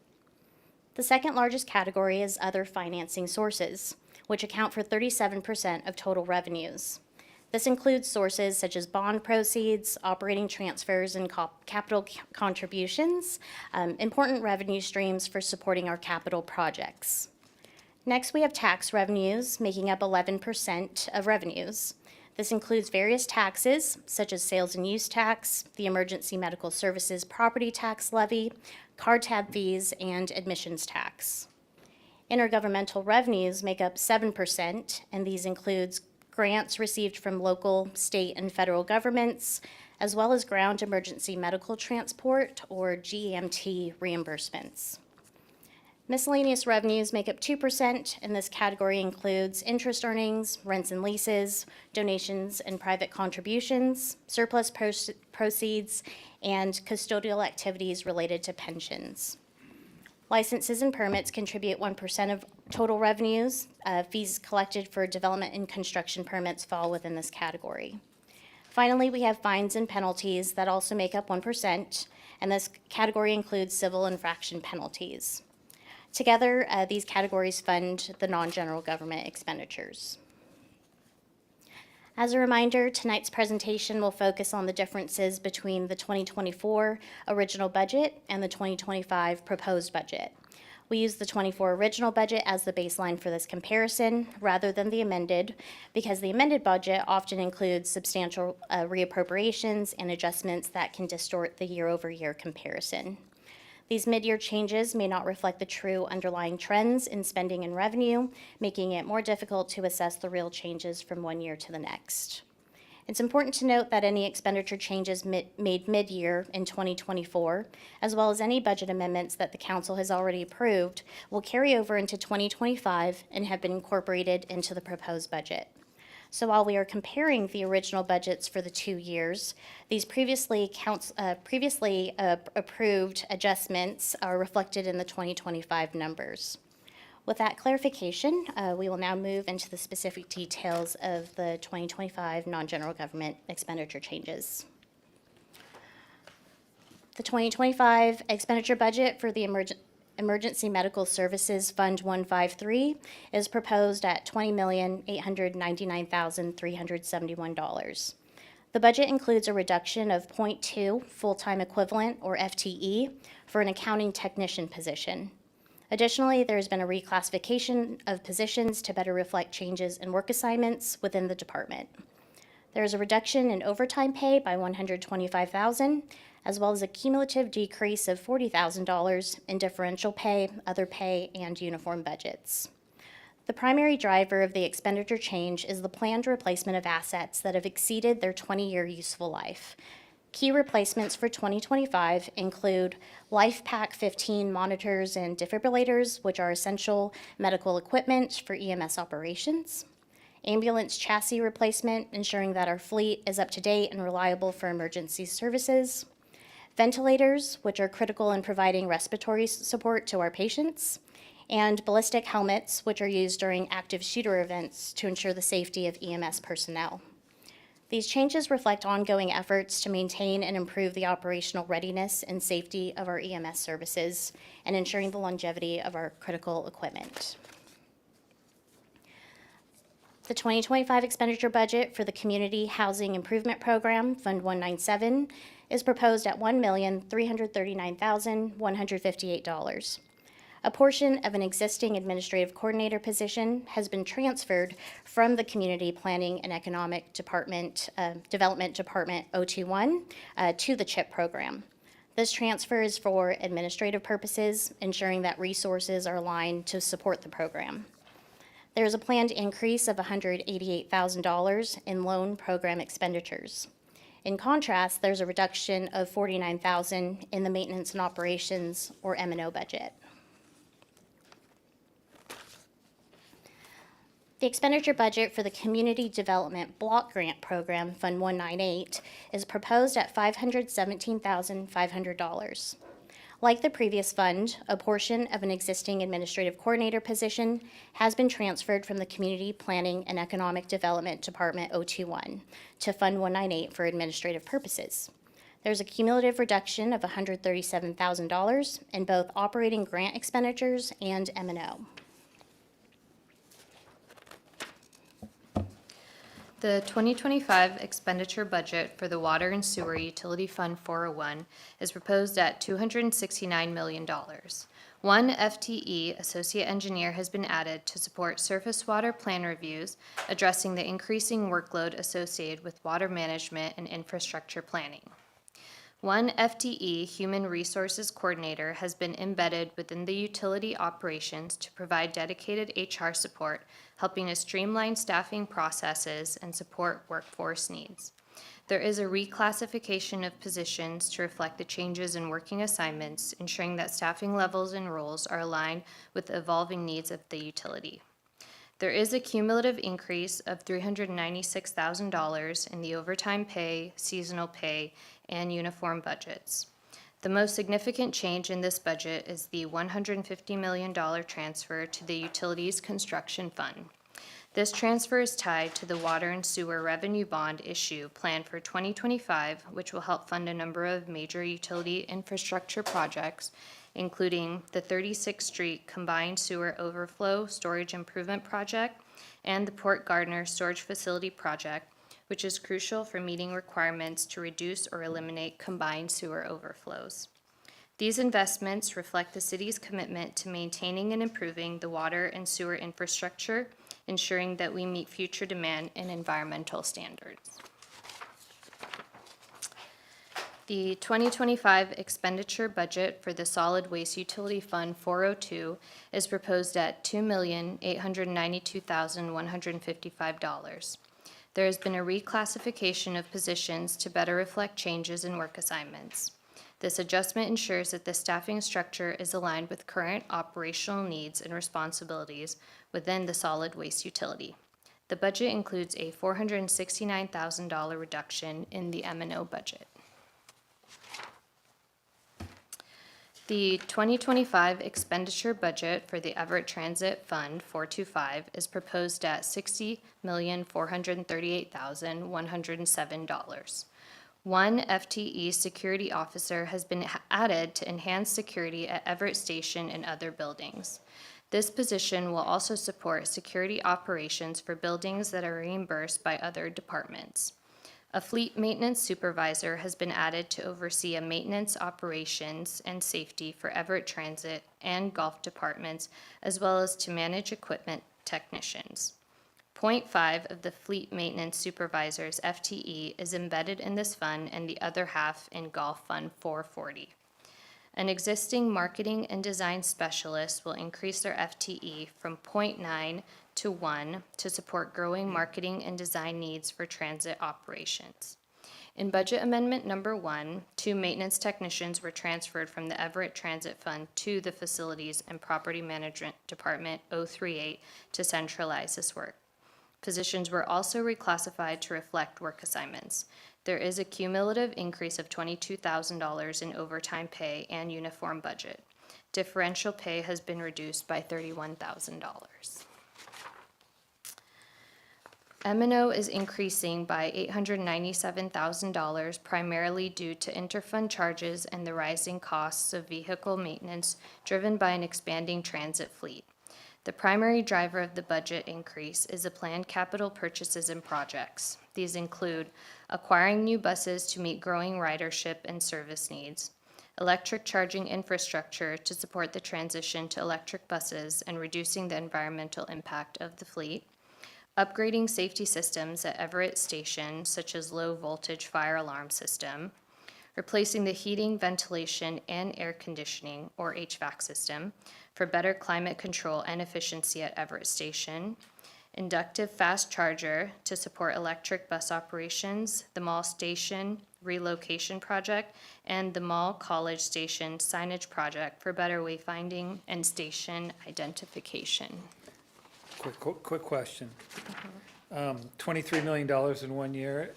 The second largest category is other financing sources, which account for 37% of total revenues. This includes sources such as bond proceeds, operating transfers, and capital contributions, important revenue streams for supporting our capital projects. Next, we have tax revenues, making up 11% of revenues. This includes various taxes, such as sales and use tax, the emergency medical services property tax levy, car tab fees, and admissions tax. Intergovernmental revenues make up 7%, and these includes grants received from local, state, and federal governments, as well as ground emergency medical transport, or GEMT reimbursements. Miscellaneous revenues make up 2%, and this category includes interest earnings, rents and leases, donations and private contributions, surplus proceeds, and custodial activities related to pensions. Licenses and permits contribute 1% of total revenues. Fees collected for development and construction permits fall within this category. Finally, we have fines and penalties that also make up 1%, and this category includes civil infraction penalties. Together, these categories fund the non-general government expenditures. As a reminder, tonight's presentation will focus on the differences between the 2024 original budget and the 2025 proposed budget. We use the 24 original budget as the baseline for this comparison rather than the amended, because the amended budget often includes substantial reappropriations and adjustments that can distort the year-over-year comparison. These mid-year changes may not reflect the true underlying trends in spending and revenue, making it more difficult to assess the real changes from one year to the next. It's important to note that any expenditure changes made mid-year in 2024, as well as any budget amendments that the council has already approved, will carry over into 2025 and have been incorporated into the proposed budget. So while we are comparing the original budgets for the 2 years, these previously approved adjustments are reflected in the 2025 numbers. With that clarification, we will now move into the specific details of the 2025 non-general government expenditure changes. The 2025 expenditure budget for the Emergency Medical Services Fund 153 is proposed at $20,899,371. The budget includes a reduction of 0.2 full-time equivalent, or FTE, for an accounting technician position. Additionally, there has been a reclassification of positions to better reflect changes in work assignments within the department. There is a reduction in overtime pay by $125,000, as well as a cumulative decrease of $40,000 in differential pay, other pay, and uniform budgets. The primary driver of the expenditure change is the planned replacement of assets that have exceeded their 20-year useful life. Key replacements for 2025 include LifePak 15 monitors and defibrillators, which are essential medical equipment for EMS operations, ambulance chassis replacement, ensuring that our fleet is up to date and reliable for emergency services, ventilators, which are critical in providing respiratory support to our patients, and ballistic helmets, which are used during active shooter events to ensure the safety of EMS personnel. These changes reflect ongoing efforts to maintain and improve the operational readiness and safety of our EMS services and ensuring the longevity of our critical equipment. The 2025 expenditure budget for the Community Housing Improvement Program, Fund 197, is proposed at $1,339,158. A portion of an existing administrative coordinator position has been transferred from the Community Planning and Economic Development Department 021 to the CHIP program. This transfer is for administrative purposes, ensuring that resources are aligned to support the program. There is a planned increase of $188,000 in loan program expenditures. In contrast, there's a reduction of $49,000 in the maintenance and operations, or M&O budget. The expenditure budget for the Community Development Block Grant Program, Fund 198, is proposed at $517,500. Like the previous fund, a portion of an existing administrative coordinator position has been transferred from the Community Planning and Economic Development Department 021 to Fund 198 for administrative purposes. There's a cumulative reduction of $137,000 in both operating grant expenditures and M&O. The 2025 expenditure budget for the Water and Sewer Utility Fund 401 is proposed at $269 million. One FTE associate engineer has been added to support surface water plan reviews, addressing the increasing workload associated with water management and infrastructure planning. One FTE human resources coordinator has been embedded within the utility operations to provide dedicated HR support, helping to streamline staffing processes and support workforce needs. There is a reclassification of positions to reflect the changes in working assignments, ensuring that staffing levels and roles are aligned with the evolving needs of the utility. There is a cumulative increase of $396,000 in the overtime pay, seasonal pay, and uniform budgets. The most significant change in this budget is the $150 million transfer to the Utilities Construction Fund. This transfer is tied to the water and sewer revenue bond issue planned for 2025, which will help fund a number of major utility infrastructure projects, including the 36th Street Combined Sewer Overflow Storage Improvement Project and the Port Gardner Storage Facility Project, which is crucial for meeting requirements to reduce or eliminate combined sewer overflows. These investments reflect the city's commitment to maintaining and improving the water and sewer infrastructure, ensuring that we meet future demand and environmental standards. The 2025 expenditure budget for the Solid Waste Utility Fund 402 is proposed at $2,892,155. There has been a reclassification of positions to better reflect changes in work assignments. This adjustment ensures that the staffing structure is aligned with current operational needs and responsibilities within the solid waste utility. The budget includes a $469,000 reduction in the M&O budget. The 2025 expenditure budget for the Everett Transit Fund 425 is proposed at $60,438,107. One FTE security officer has been added to enhance security at Everett Station and other buildings. This position will also support security operations for buildings that are reimbursed by other departments. A fleet maintenance supervisor has been added to oversee maintenance operations and safety for Everett Transit and Golf departments, as well as to manage equipment technicians. 0.5 of the fleet maintenance supervisor's FTE is embedded in this fund and the other half in Golf Fund 440. An existing marketing and design specialist will increase their FTE from 0.9 to 1 to support growing marketing and design needs for transit operations. In Budget Amendment Number 1, 2 maintenance technicians were transferred from the Everett Transit Fund to the Facilities and Property Management Department 038 to centralize this work. Positions were also reclassified to reflect work assignments. There is a cumulative increase of $22,000 in overtime pay and uniform budget. Differential pay has been reduced by $31,000. M&O is increasing by $897,000 primarily due to interfund charges and the rising costs of vehicle maintenance driven by an expanding transit fleet. The primary driver of the budget increase is the planned capital purchases and projects. These include acquiring new buses to meet growing ridership and service needs, electric charging infrastructure to support the transition to electric buses and reducing the environmental impact of the fleet, upgrading safety systems at Everett Station, such as low voltage fire alarm system, replacing the heating, ventilation, and air conditioning, or HVAC system, for better climate control and efficiency at Everett Station, inductive fast charger to support electric bus operations, the mall station relocation project, and the mall college station signage project for better wayfinding and station identification. Quick question. $23 million in 1 year,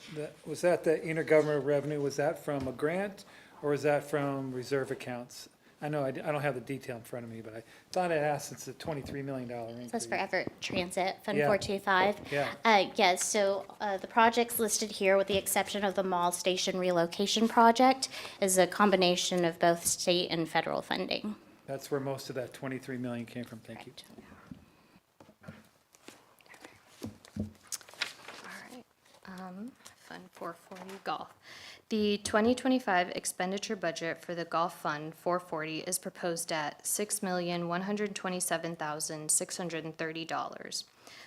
was that the intergovernmental revenue, was that from a grant or was that from reserve accounts? I know I don't have the detail in front of me, but I thought I asked, it's a $23 million increase. That's for Everett Transit, Fund Yeah. 425. Yeah. Yes, so the projects listed here, with the exception of the mall station relocation project, is a combination of both state and federal funding. That's where most of that $23 million came from, thank you. Fund 440 Golf. The 2025 expenditure budget for the Golf Fund 440 is proposed at $6,127,630.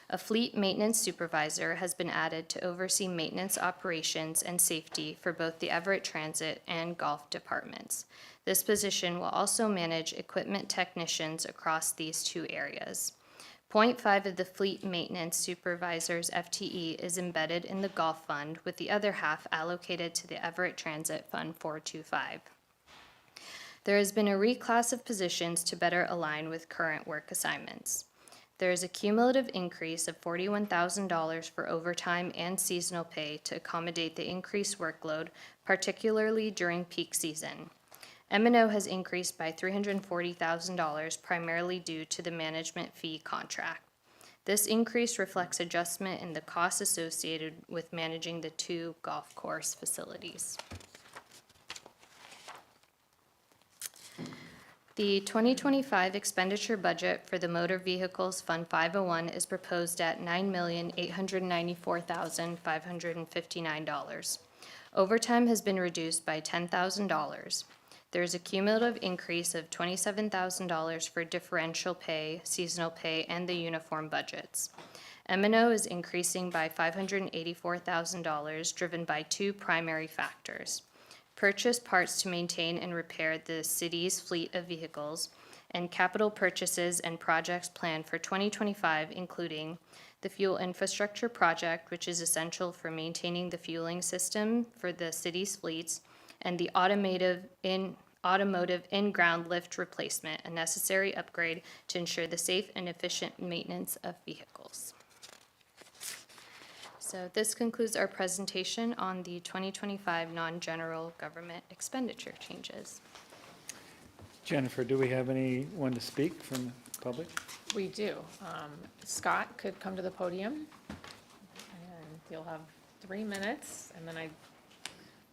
A fleet maintenance supervisor has been added to oversee maintenance operations and safety for both the Everett Transit and Golf departments. This position will also manage equipment technicians across these two areas. 0.5 of the fleet maintenance supervisor's FTE is embedded in the Golf Fund, with the other half allocated to the Everett Transit Fund 425. There has been a reclass of positions to better align with current work assignments. There is a cumulative increase of $41,000 for overtime and seasonal pay to accommodate the increased workload, particularly during peak season. M&O has increased by $340,000 primarily due to the management fee contract. This increase reflects adjustment in the costs associated with managing the two golf course facilities. The 2025 expenditure budget for the Motor Vehicles Fund 501 is proposed at $9,894,559. Overtime has been reduced by $10,000. There is a cumulative increase of $27,000 for differential pay, seasonal pay, and the uniform budgets. M&O is increasing by $584,000, driven by two primary factors: purchase parts to maintain and repair the city's fleet of vehicles, and capital purchases and projects planned for 2025, including the fuel infrastructure project, which is essential for maintaining the fueling system for the city's fleets, and the automotive in-ground lift replacement, a necessary upgrade to ensure the safe and efficient maintenance of vehicles. So this concludes our presentation on the 2025 non-general government expenditure changes. Jennifer, do we have anyone to speak from the public? We do. Scott could come to the podium, and you'll have 3 minutes, and then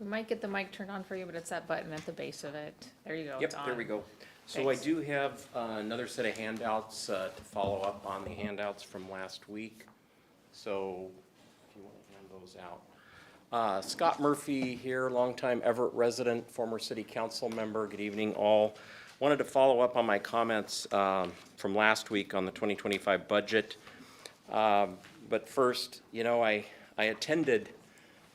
we might get the mic turned on for you, but it's that button at the base of it. There you go. Yep, there we go. So Thanks. I do have another set of handouts to follow up on the handouts from last week. So if you want to hand those out. Scott Murphy here, longtime Everett resident, former city council member. Good evening, all. Wanted to follow up on my comments from last week on the 2025 budget. But first, you know, I attended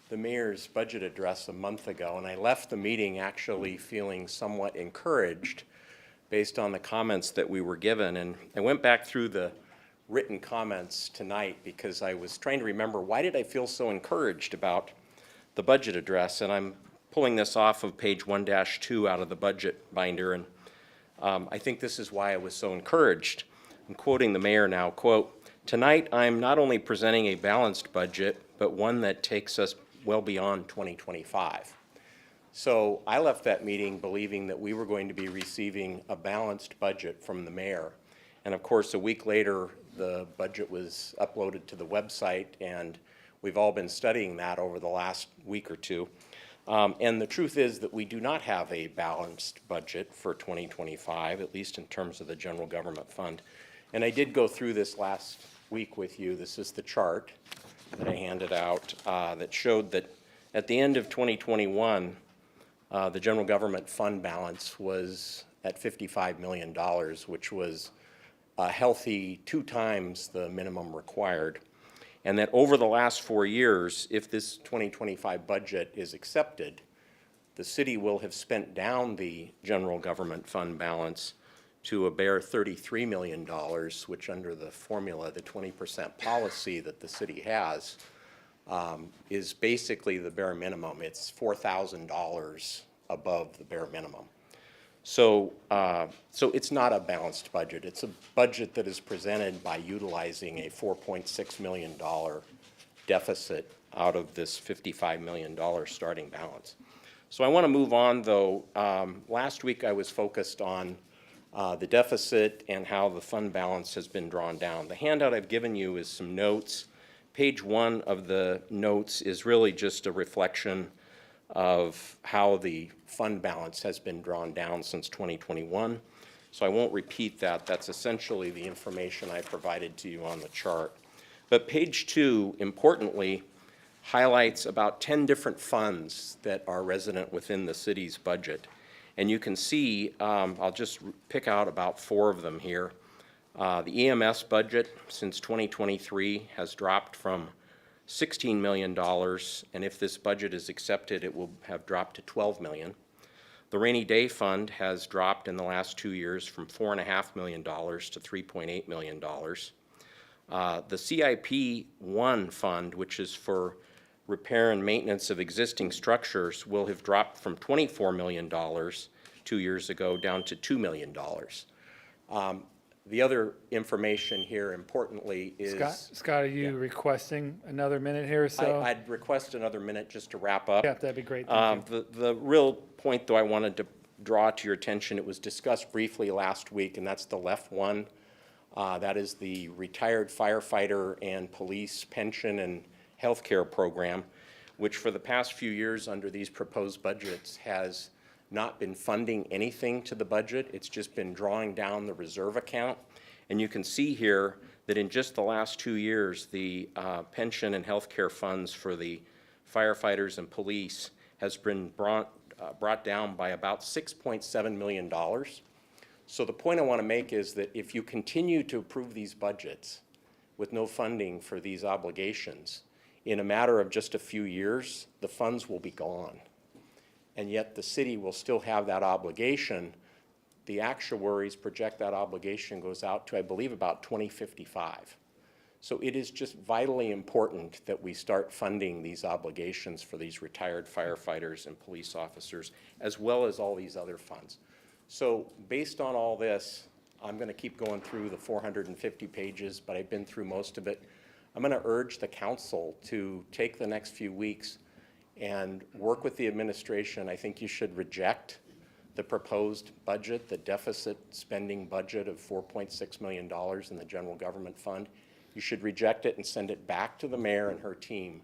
the mayor's budget address a month ago, and I left the meeting actually feeling somewhat encouraged based on the comments that we were given. And I went back through the written comments tonight because I was trying to remember, why did I feel so encouraged about the budget address? And I'm pulling this off of page 1-2 out of the budget binder, and I think this is why I was so encouraged. I'm quoting the mayor now, quote, "Tonight I'm not only presenting a balanced budget, but one that takes us well beyond 2025. So I left that meeting believing that we were going to be receiving a balanced budget from the mayor. And of course, a week later, the budget was uploaded to the website, and we've all been studying that over the last week or two. And the truth is that we do not have a balanced budget for 2025, at least in terms of the general government fund. And I did go through this last week with you. This is the chart that I handed out that showed that at the end of 2021, the general government fund balance was at $55 million, which was a healthy 2 times the minimum required. And that over the last 4 years, if this 2025 budget is accepted, the city will have spent down the general government fund balance to a bare $33 million, which under the formula, the 20% policy that the city has, is basically the bare minimum. It's $4,000 above the bare minimum. So it's not a balanced budget. It's a budget that is presented by utilizing a $4.6 million deficit out of this $55 million starting balance. So I want to move on, though. Last week I was focused on the deficit and how the fund balance has been drawn down. The handout I've given you is some notes. Page 1 of the notes is really just a reflection of how the fund balance has been drawn down since 2021. So I won't repeat that. That's essentially the information I provided to you on the chart. But page 2, importantly, highlights about 10 different funds that are resident within the city's budget. And you can see, I'll just pick out about 4 of them here. The EMS budget since 2023 has dropped from $16 million, and if this budget is accepted, it will have dropped to $12 million. The rainy day fund has dropped in the last 2 years from $4.5 million to $3.8 million. The CIP 1 fund, which is for repair and maintenance of existing structures, will have dropped from $24 million 2 years ago down to $2 million. The other information here, importantly, is... Scott, are you requesting another minute here or so? I'd request another minute just to wrap up. Yeah, that'd be great. Thank you. The real point, though, I wanted to draw to your attention, it was discussed briefly last week, and that's the left one. That is the retired firefighter and police pension and healthcare program, which for the past few years under these proposed budgets has not been funding anything to the budget. It's just been drawing down the reserve account. And you can see here that in just the last 2 years, the pension and healthcare funds for the firefighters and police has been brought down by about $6.7 million. So the point I want to make is that if you continue to approve these budgets with no funding for these obligations, in a matter of just a few years, the funds will be gone. And yet the city will still have that obligation. The actuaries project that obligation goes out to, I believe, about 2055. So it is just vitally important that we start funding these obligations for these retired firefighters and police officers, as well as all these other funds. So based on all this, I'm going to keep going through the 450 pages, but I've been through most of it. I'm going to urge the council to take the next few weeks and work with the administration. I think you should reject the proposed budget, the deficit spending budget of $4.6 million in the general government fund. You should reject it and send it back to the mayor and her team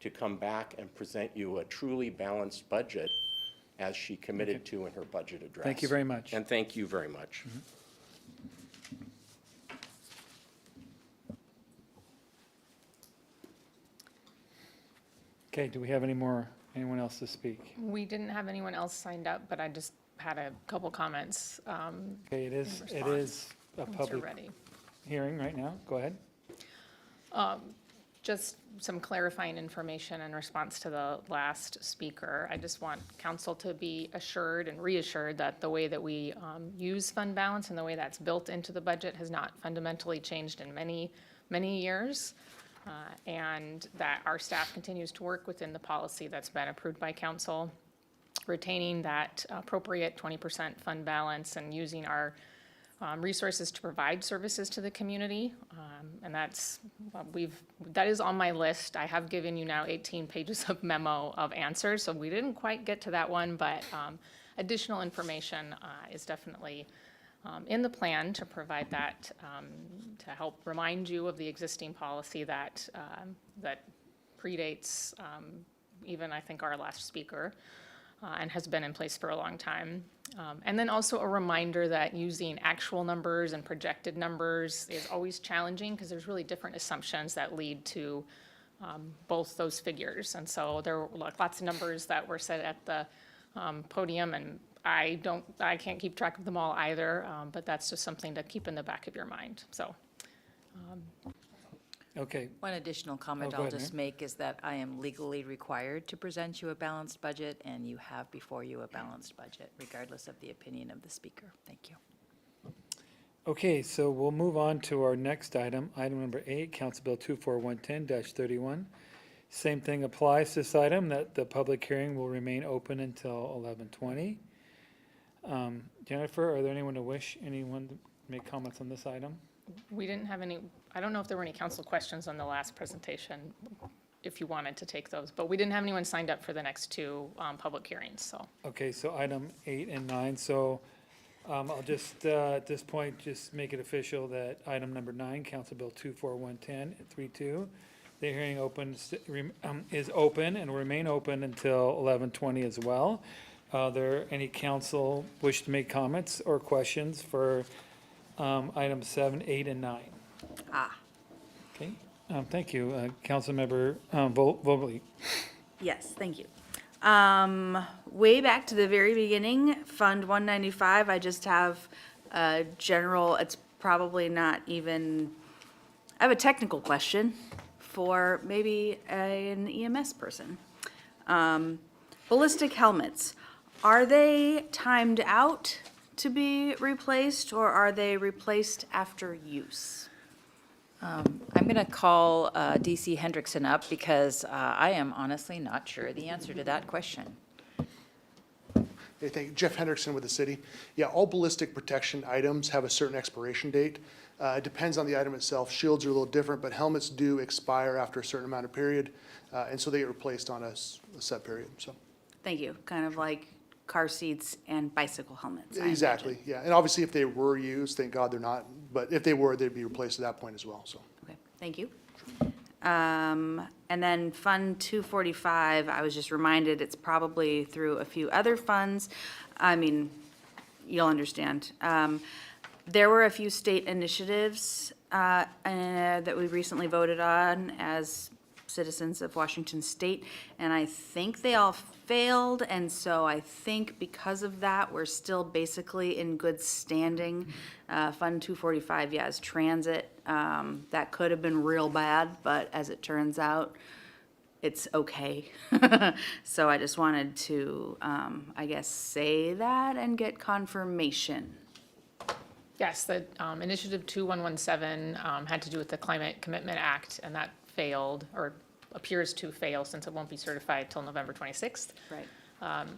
to come back and present you a truly balanced budget as she committed to in her budget address. Thank you very much. And thank you very much. Okay, do we have anyone else to speak? We didn't have anyone else signed up, but I just had a couple comments. Okay, it is a Once you're public ready. hearing right now. Go ahead. Just some clarifying information in response to the last speaker. I just want council to be assured and reassured that the way that we use fund balance and the way that's built into the budget has not fundamentally changed in many, many years. And that our staff continues to work within the policy that's been approved by council, retaining that appropriate 20% fund balance and using our resources to provide services to the community. And that is on my list. I have given you now 18 pages of memo of answers, so we didn't quite get to that one, but additional information is definitely in the plan to provide that, to help remind you of the existing policy that predates even, I think, our last speaker, and has been in place for a long time. And then also a reminder that using actual numbers and projected numbers is always challenging because there's really different assumptions that lead to both those figures. And so there were lots of numbers that were said at the podium, and I can't keep track of them all either, but that's just something to keep in the back of your mind. So. Okay. One additional comment go I'll ahead, just make is that I am legally required to present you a balanced budget, and you have before you a balanced budget, regardless of the opinion of the speaker. Thank you. Okay, so we'll move on to our next item, item number 8, Council Bill 24110-31. Same thing applies to this item, that the public hearing will remain open until 11:20. Jennifer, are there anyone to make comments on this item? We didn't have any, I don't know if there were any council questions on the last presentation, if you wanted to take those, but we didn't have anyone signed up for the next two public hearings, so. Okay, so item 8 and 9, so I'll just, at this point, just make it official that item number 9, Council Bill 24110-32, the hearing is open and will remain open until 11:20 as well. Are there any council wish to make comments or questions for items 7, 8, and 9? Ah. Okay, Thank you. Councilmember Vogely. Yes, thank you. Way back to the very beginning, Fund 195, I just have a general, it's probably not even, I have a technical question for maybe an EMS person. Ballistic helmets, are they timed out to be replaced, or are they replaced after use? I'm going to call DC Hendrickson up because I am honestly not sure the answer to that question. Hey, thank you. Jeff Hendrickson with the city. Yeah, all ballistic protection items have a certain expiration date. It depends on the item itself. Shields are a little different, but helmets do expire after a certain amount of period, and so they get replaced on a set period, so. Thank you, kind of like car seats and bicycle helmets. I Exactly, imagine. yeah. And obviously, if they were used, thank God they're not, but if they were, they'd be replaced at that point as well, so. Okay, thank you. And then Fund 245, I was just reminded it's probably through a few other funds. I mean, you'll understand. There were a few state initiatives that we recently voted on as citizens of Washington State, and I think they all failed, and so I think because of that, we're still basically in good standing. Fund 245, yeah, is transit. That could have been real bad, but as it turns out, it's okay. So I just wanted to, I guess, say that and get confirmation. Yes, the Initiative 2117 had to do with the Climate Commitment Act, and that failed, or appears to fail, since it won't be certified till November 26th. Right.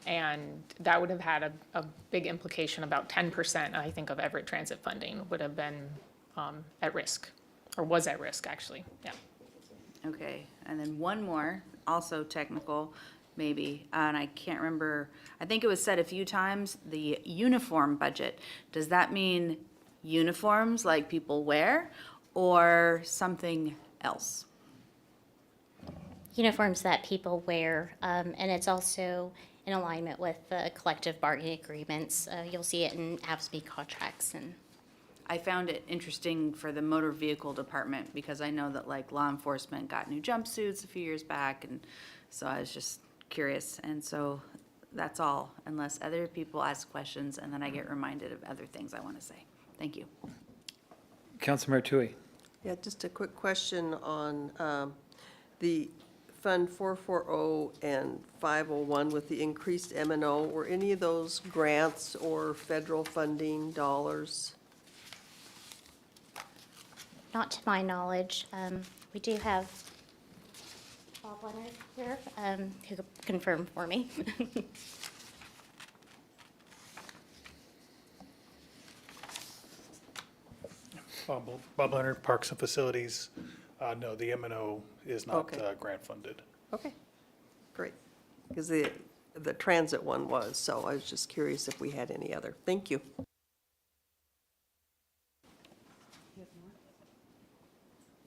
And that would have had a big implication. About 10%, I think, of Everett Transit funding would have been at risk, or was at risk, actually, yeah. Okay, and then one more, also technical, maybe, and I can't remember, I think it was said a few times, the uniform budget. Does that mean uniforms like people wear, or something else? Uniforms that people wear, and it's also in alignment with the collective bargaining agreements. You'll see it in AFSCME contracts and. I found it interesting for the motor vehicle department, because I know that like law enforcement got new jumpsuits a few years back, and so I was just curious, and so that's all, unless other people ask questions, and then I get reminded of other things I want to say. Thank you. Councilmember Tui. Yeah, just a quick question on the Fund 440 and 501 with the increased M&O. Were any of those grants or federal funding dollars? Not to my knowledge. We do have Bob Leonard here, who could confirm for me. Bob Leonard, Parks and Facilities. No, the M&O is not Okay. grant funded. Okay, great. Because the transit one was, so I was just curious if we had any other. Thank you.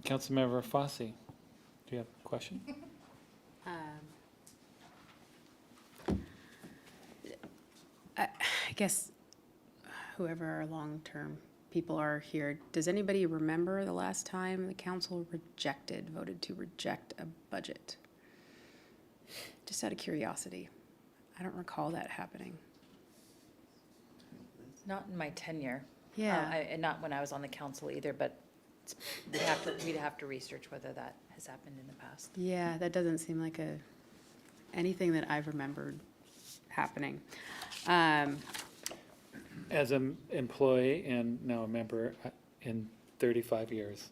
Councilmember Fossey, do you have a question? I guess whoever our long-term people are here, does anybody remember the last time the council voted to reject a budget? Just out of curiosity. I don't recall that happening. Not in my tenure. Yeah. And not when I was on the council either, but we'd have to research whether that has happened in the past. Yeah, that doesn't seem like anything that I've remembered happening. As an employee and now a member in 35 years,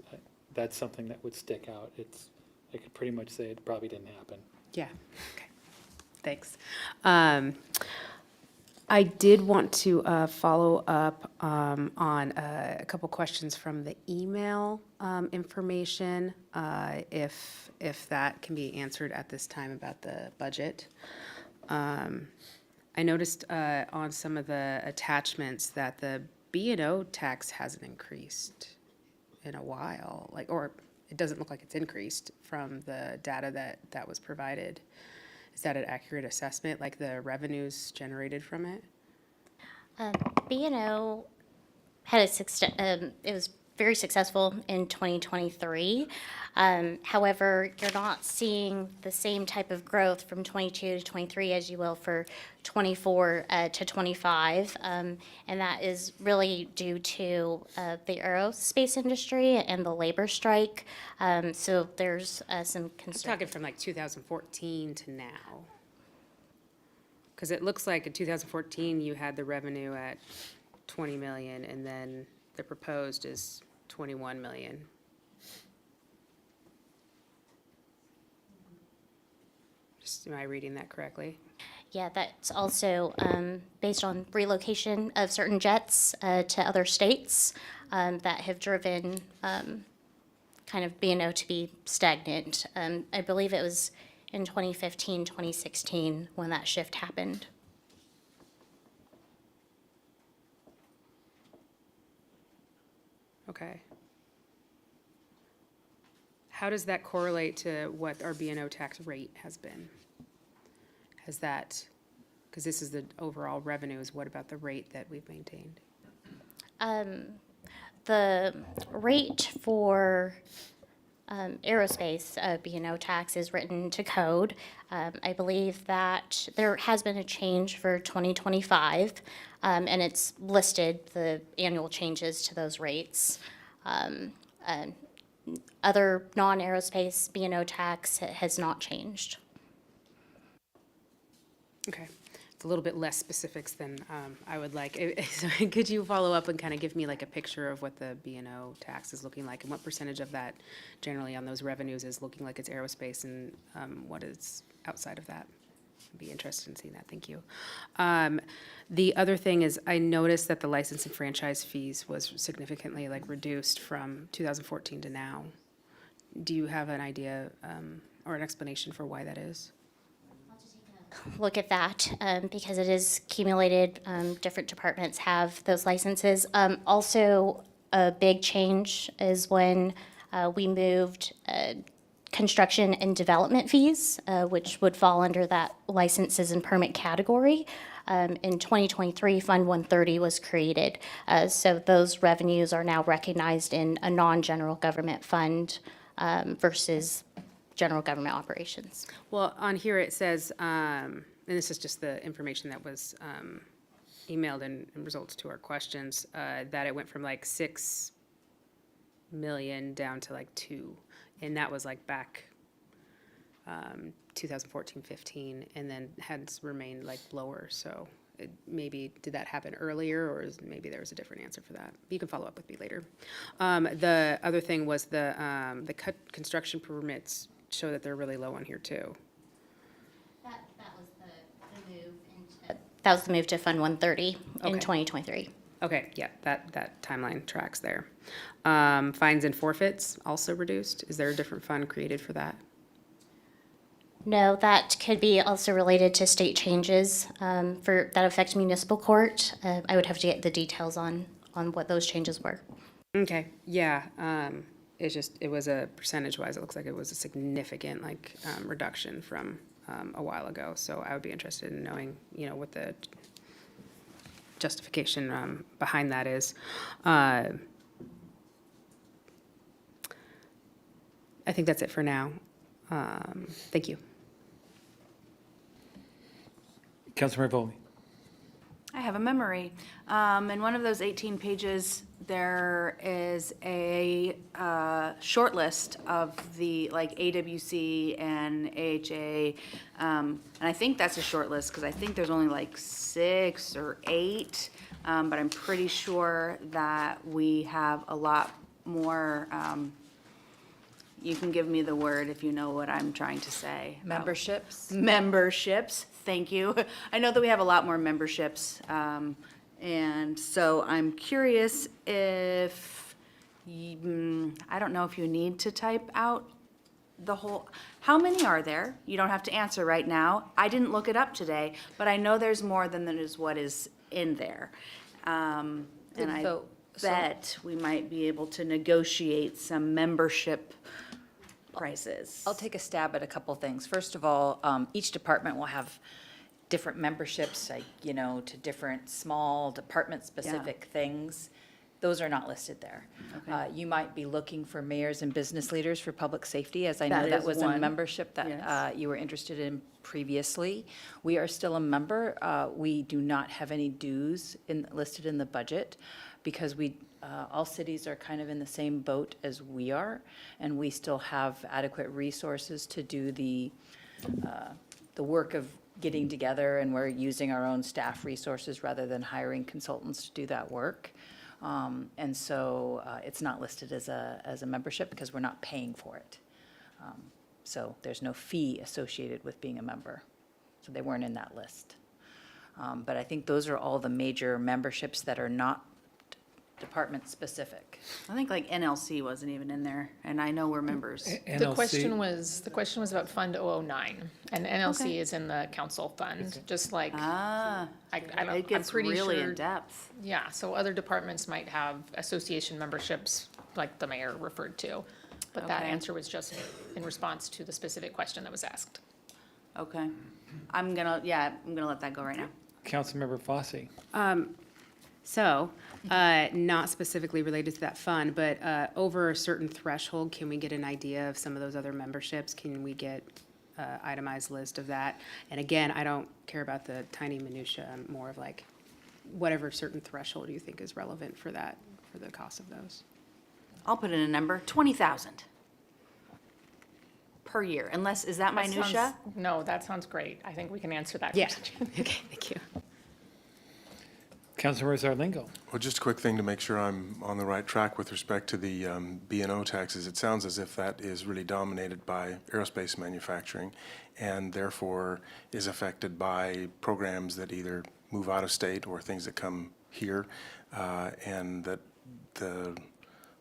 that's something that would stick out. I could pretty much say it probably didn't happen. Yeah, okay, thanks. I did want to follow up on a couple questions from the email information, if that can be answered at this time about the budget. I noticed on some of the attachments that the B&O tax hasn't increased in a while, or it doesn't look like it's increased from the data that was provided. Is that an accurate assessment, like the revenues generated from it? B&O had it was very successful in 2023. However, you're not seeing the same type of growth from 22 to 23 as you will for 24 to 25. And that is really due to the aerospace industry and the labor strike. So there's some I'm concern. talking from like 2014 to now. Because it looks like in 2014, you had the revenue at 20 million, and then the proposed is 21 million. Just, am I reading that correctly? Yeah, that's also based on relocation of certain jets to other states that have driven kind of B&O to be stagnant. I believe it was in 2015, 2016 when that shift happened. Okay. How does that correlate to what our B&O tax rate has been? Has that, because this is the overall revenues, what about the rate that we've maintained? The rate for aerospace B&O tax is written to code. I believe that there has been a change for 2025, and it's listed the annual changes to those rates. Other non-aerospace B&O tax has not changed. Okay. It's a little bit less specifics than I would like. So could you follow up and kind of give me like a picture of what the B&O tax is looking like, and what percentage of that generally on those revenues is looking like it's aerospace, and what is outside of that? I'd be interested in seeing that. Thank you. The other thing is I noticed that the license and franchise fees was significantly like reduced from 2014 to now. Do you have an idea or an explanation for why that is? Look at that because it is accumulated. Different departments have those licenses. Also, a big change is when we moved construction and development fees, which would fall under that licenses and permit category. In 2023, Fund 130 was created. So those revenues are now recognized in a non-general government fund versus general government operations. Well, on here it says, and this is just the information that was emailed in results to our questions, that it went from like 6 million down to like 2. And that was like back 2014, 15, and then has remained like lower. So maybe did that happen earlier, or maybe there was a different answer for that? You can follow up with me later. The other thing was the construction permits show that they're really low on here too. That was the move. That was the move to Fund 130 in 2023. Okay, yeah, that timeline tracks there. Fines and forfeits also reduced. Is there a different fund created for that? No, that could be also related to state changes for that affect municipal court. I would have to get the details on what those changes were. Okay, yeah. It's just, it was a percentage-wise, it looks like it was a significant like reduction from a while ago. So I would be interested in knowing, you know, what the justification behind that is. I think that's it for now. Thank you. Councilmember Volney. I have a memory. In one of those 18 pages, there is a short list of the like AWC and AHA. And I think that's a short list because I think there's only like 6 or 8. But I'm pretty sure that we have a lot more. You can give me the word if you know what I'm trying to say. Memberships? Memberships, thank you. I know that we have a lot more memberships. And so I'm curious if, I don't know if you need to type out the whole, how many are there? You don't have to answer right now. I didn't look it up today, but I know there's more than there is what is in there. And I bet we might be able to negotiate some membership prices. I'll take a stab at a couple things. First of all, each department will have different memberships, like, you know, to different small department-specific things. those are not listed there. You might be looking for mayors and business leaders for public safety, as I know That that is was a one. membership that Yes. you were interested in previously. We are still a member. We do not have any dues listed in the budget because all cities are kind of in the same boat as we are, and we still have adequate resources to do the work of getting together, and we're using our own staff resources rather than hiring consultants to do that work. And so it's not listed as a membership because we're not paying for it. So there's no fee associated with being a member. So they weren't in that list. But I think those are all the major memberships that are not department-specific. I think like NLC wasn't even in there, and I know we're members. The question was about Fund 009, and NLC Okay. is in the council fund, just like. Ah, I'm it gets pretty really sure- in depth. Yeah, so other departments might have association memberships, like the mayor referred to. But that Okay. answer was just in response to the specific question that was asked. Okay. I'm gonna let that go right now. Councilmember Fosse. So, not specifically related to that fund, but over a certain threshold, can we get an idea of some of those other memberships? Can we get itemized list of that? And again, I don't care about the tiny minutia, I'm more of like, whatever certain threshold you think is relevant for that, for the cost of those. I'll put in a number, 20,000 per year, unless, is that That minutia? sounds- No, that sounds great. I think we can answer that Yeah. question. Okay, thank you. Councilmember Zarlingo. Well, just a quick thing to make sure I'm on the right track with respect to the B&O taxes. It sounds as if that is really dominated by aerospace manufacturing and therefore is affected by programs that either move out of state or things that come here, and that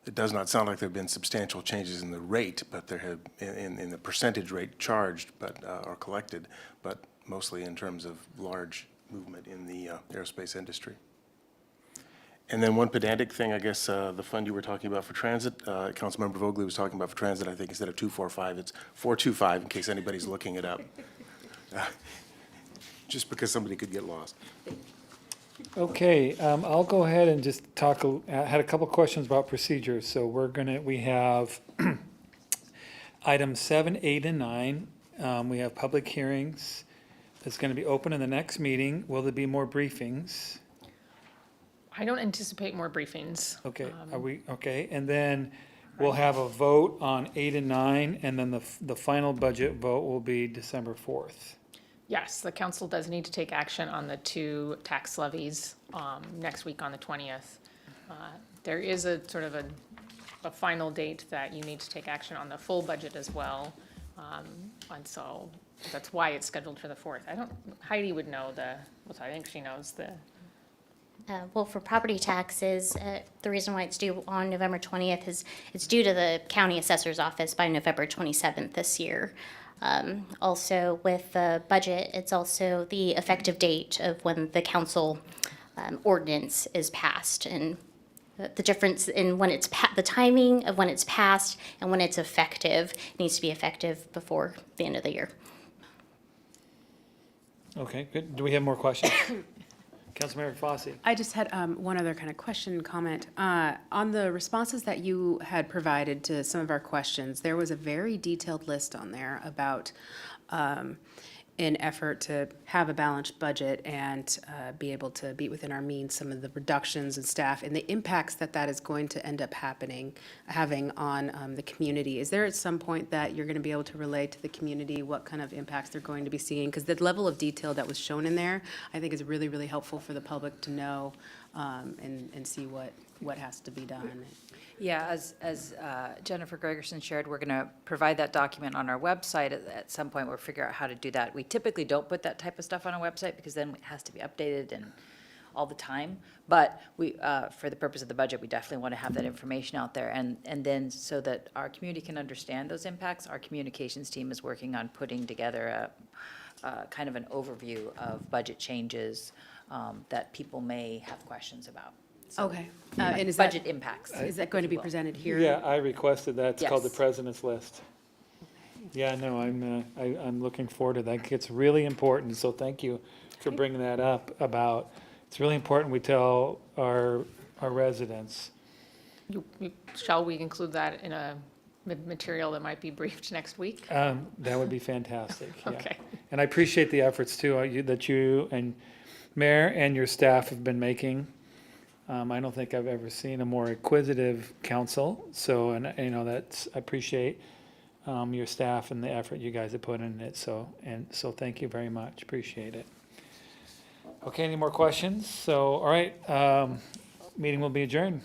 it does not sound like there have been substantial changes in the rate, but there have, in the percentage rate charged but or collected, but mostly in terms of large movement in the aerospace industry. And then one pedantic thing, I guess, the fund you were talking about for transit, Councilmember Vogel was talking about for transit, I think instead of 245, it's 425, in case anybody's looking it up. Just because somebody could get lost. Okay, I'll go ahead and just talk, had a couple questions about procedures. So we have items 7, 8, and 9. We have public hearings. It's going to be open in the next meeting. Will there be more briefings? I don't anticipate more briefings. Okay, okay, and then we'll have a vote on 8 and 9, and then the final budget vote will be December 4th. Yes, the council does need to take action on the 2 tax levies next week on the 20th. There is a sort of a final date that you need to take action on the full budget as well. And so that's why it's scheduled for the 4th. Heidi would know I think she knows the. Well, for property taxes, the reason why it's due on November 20th is it's due to the county assessor's office by November 27th this year. Also, with the budget, it's also the effective date of when the council ordinance is passed. And the difference in when it's, the timing of when it's passed and when it's effective needs to be effective before the end of the year. Okay, good. Do we have more questions? Councilmember Fosse. I just had one other kind of question, comment. On the responses that you had provided to some of our questions, there was a very detailed list on there about an effort to have a balanced budget and be able to be within our means, some of the reductions in staff and the impacts that is going to end up having on the community. Is there at some point that you're going to be able to relay to the community what kind of impacts they're going to be seeing? Because the level of detail that was shown in there, I think is really, really helpful for the public to know and see what has to be done. Yeah, as Jennifer Gregerson shared, we're going to provide that document on our website. At some point, we'll figure out how to do that. We typically don't put that type of stuff on our website because then it has to be updated and all the time. But we, for the purpose of the budget, we definitely want to have that information out there. And then so that our community can understand those impacts, our communications team is working on putting together a kind of an overview of budget changes that people may have questions about. So, Okay. And is that budget impacts. Is that going to be presented here? Yeah, I requested that. It's called the Yes. President's List. Yeah, no, I'm looking forward to that. It's really important, so thank you for bringing that up about, it's really important we tell our our residents. Shall we include that in a material that might be briefed next week? That would be fantastic, yeah. Okay. And I appreciate the efforts too, that you and Mayor and your staff have been making. I don't think I've ever seen a more inquisitive council, so, and, you know, I appreciate your staff and the effort you guys have put in it, so thank you very much, appreciate it. Okay, any more questions? So, all right, meeting will be adjourned.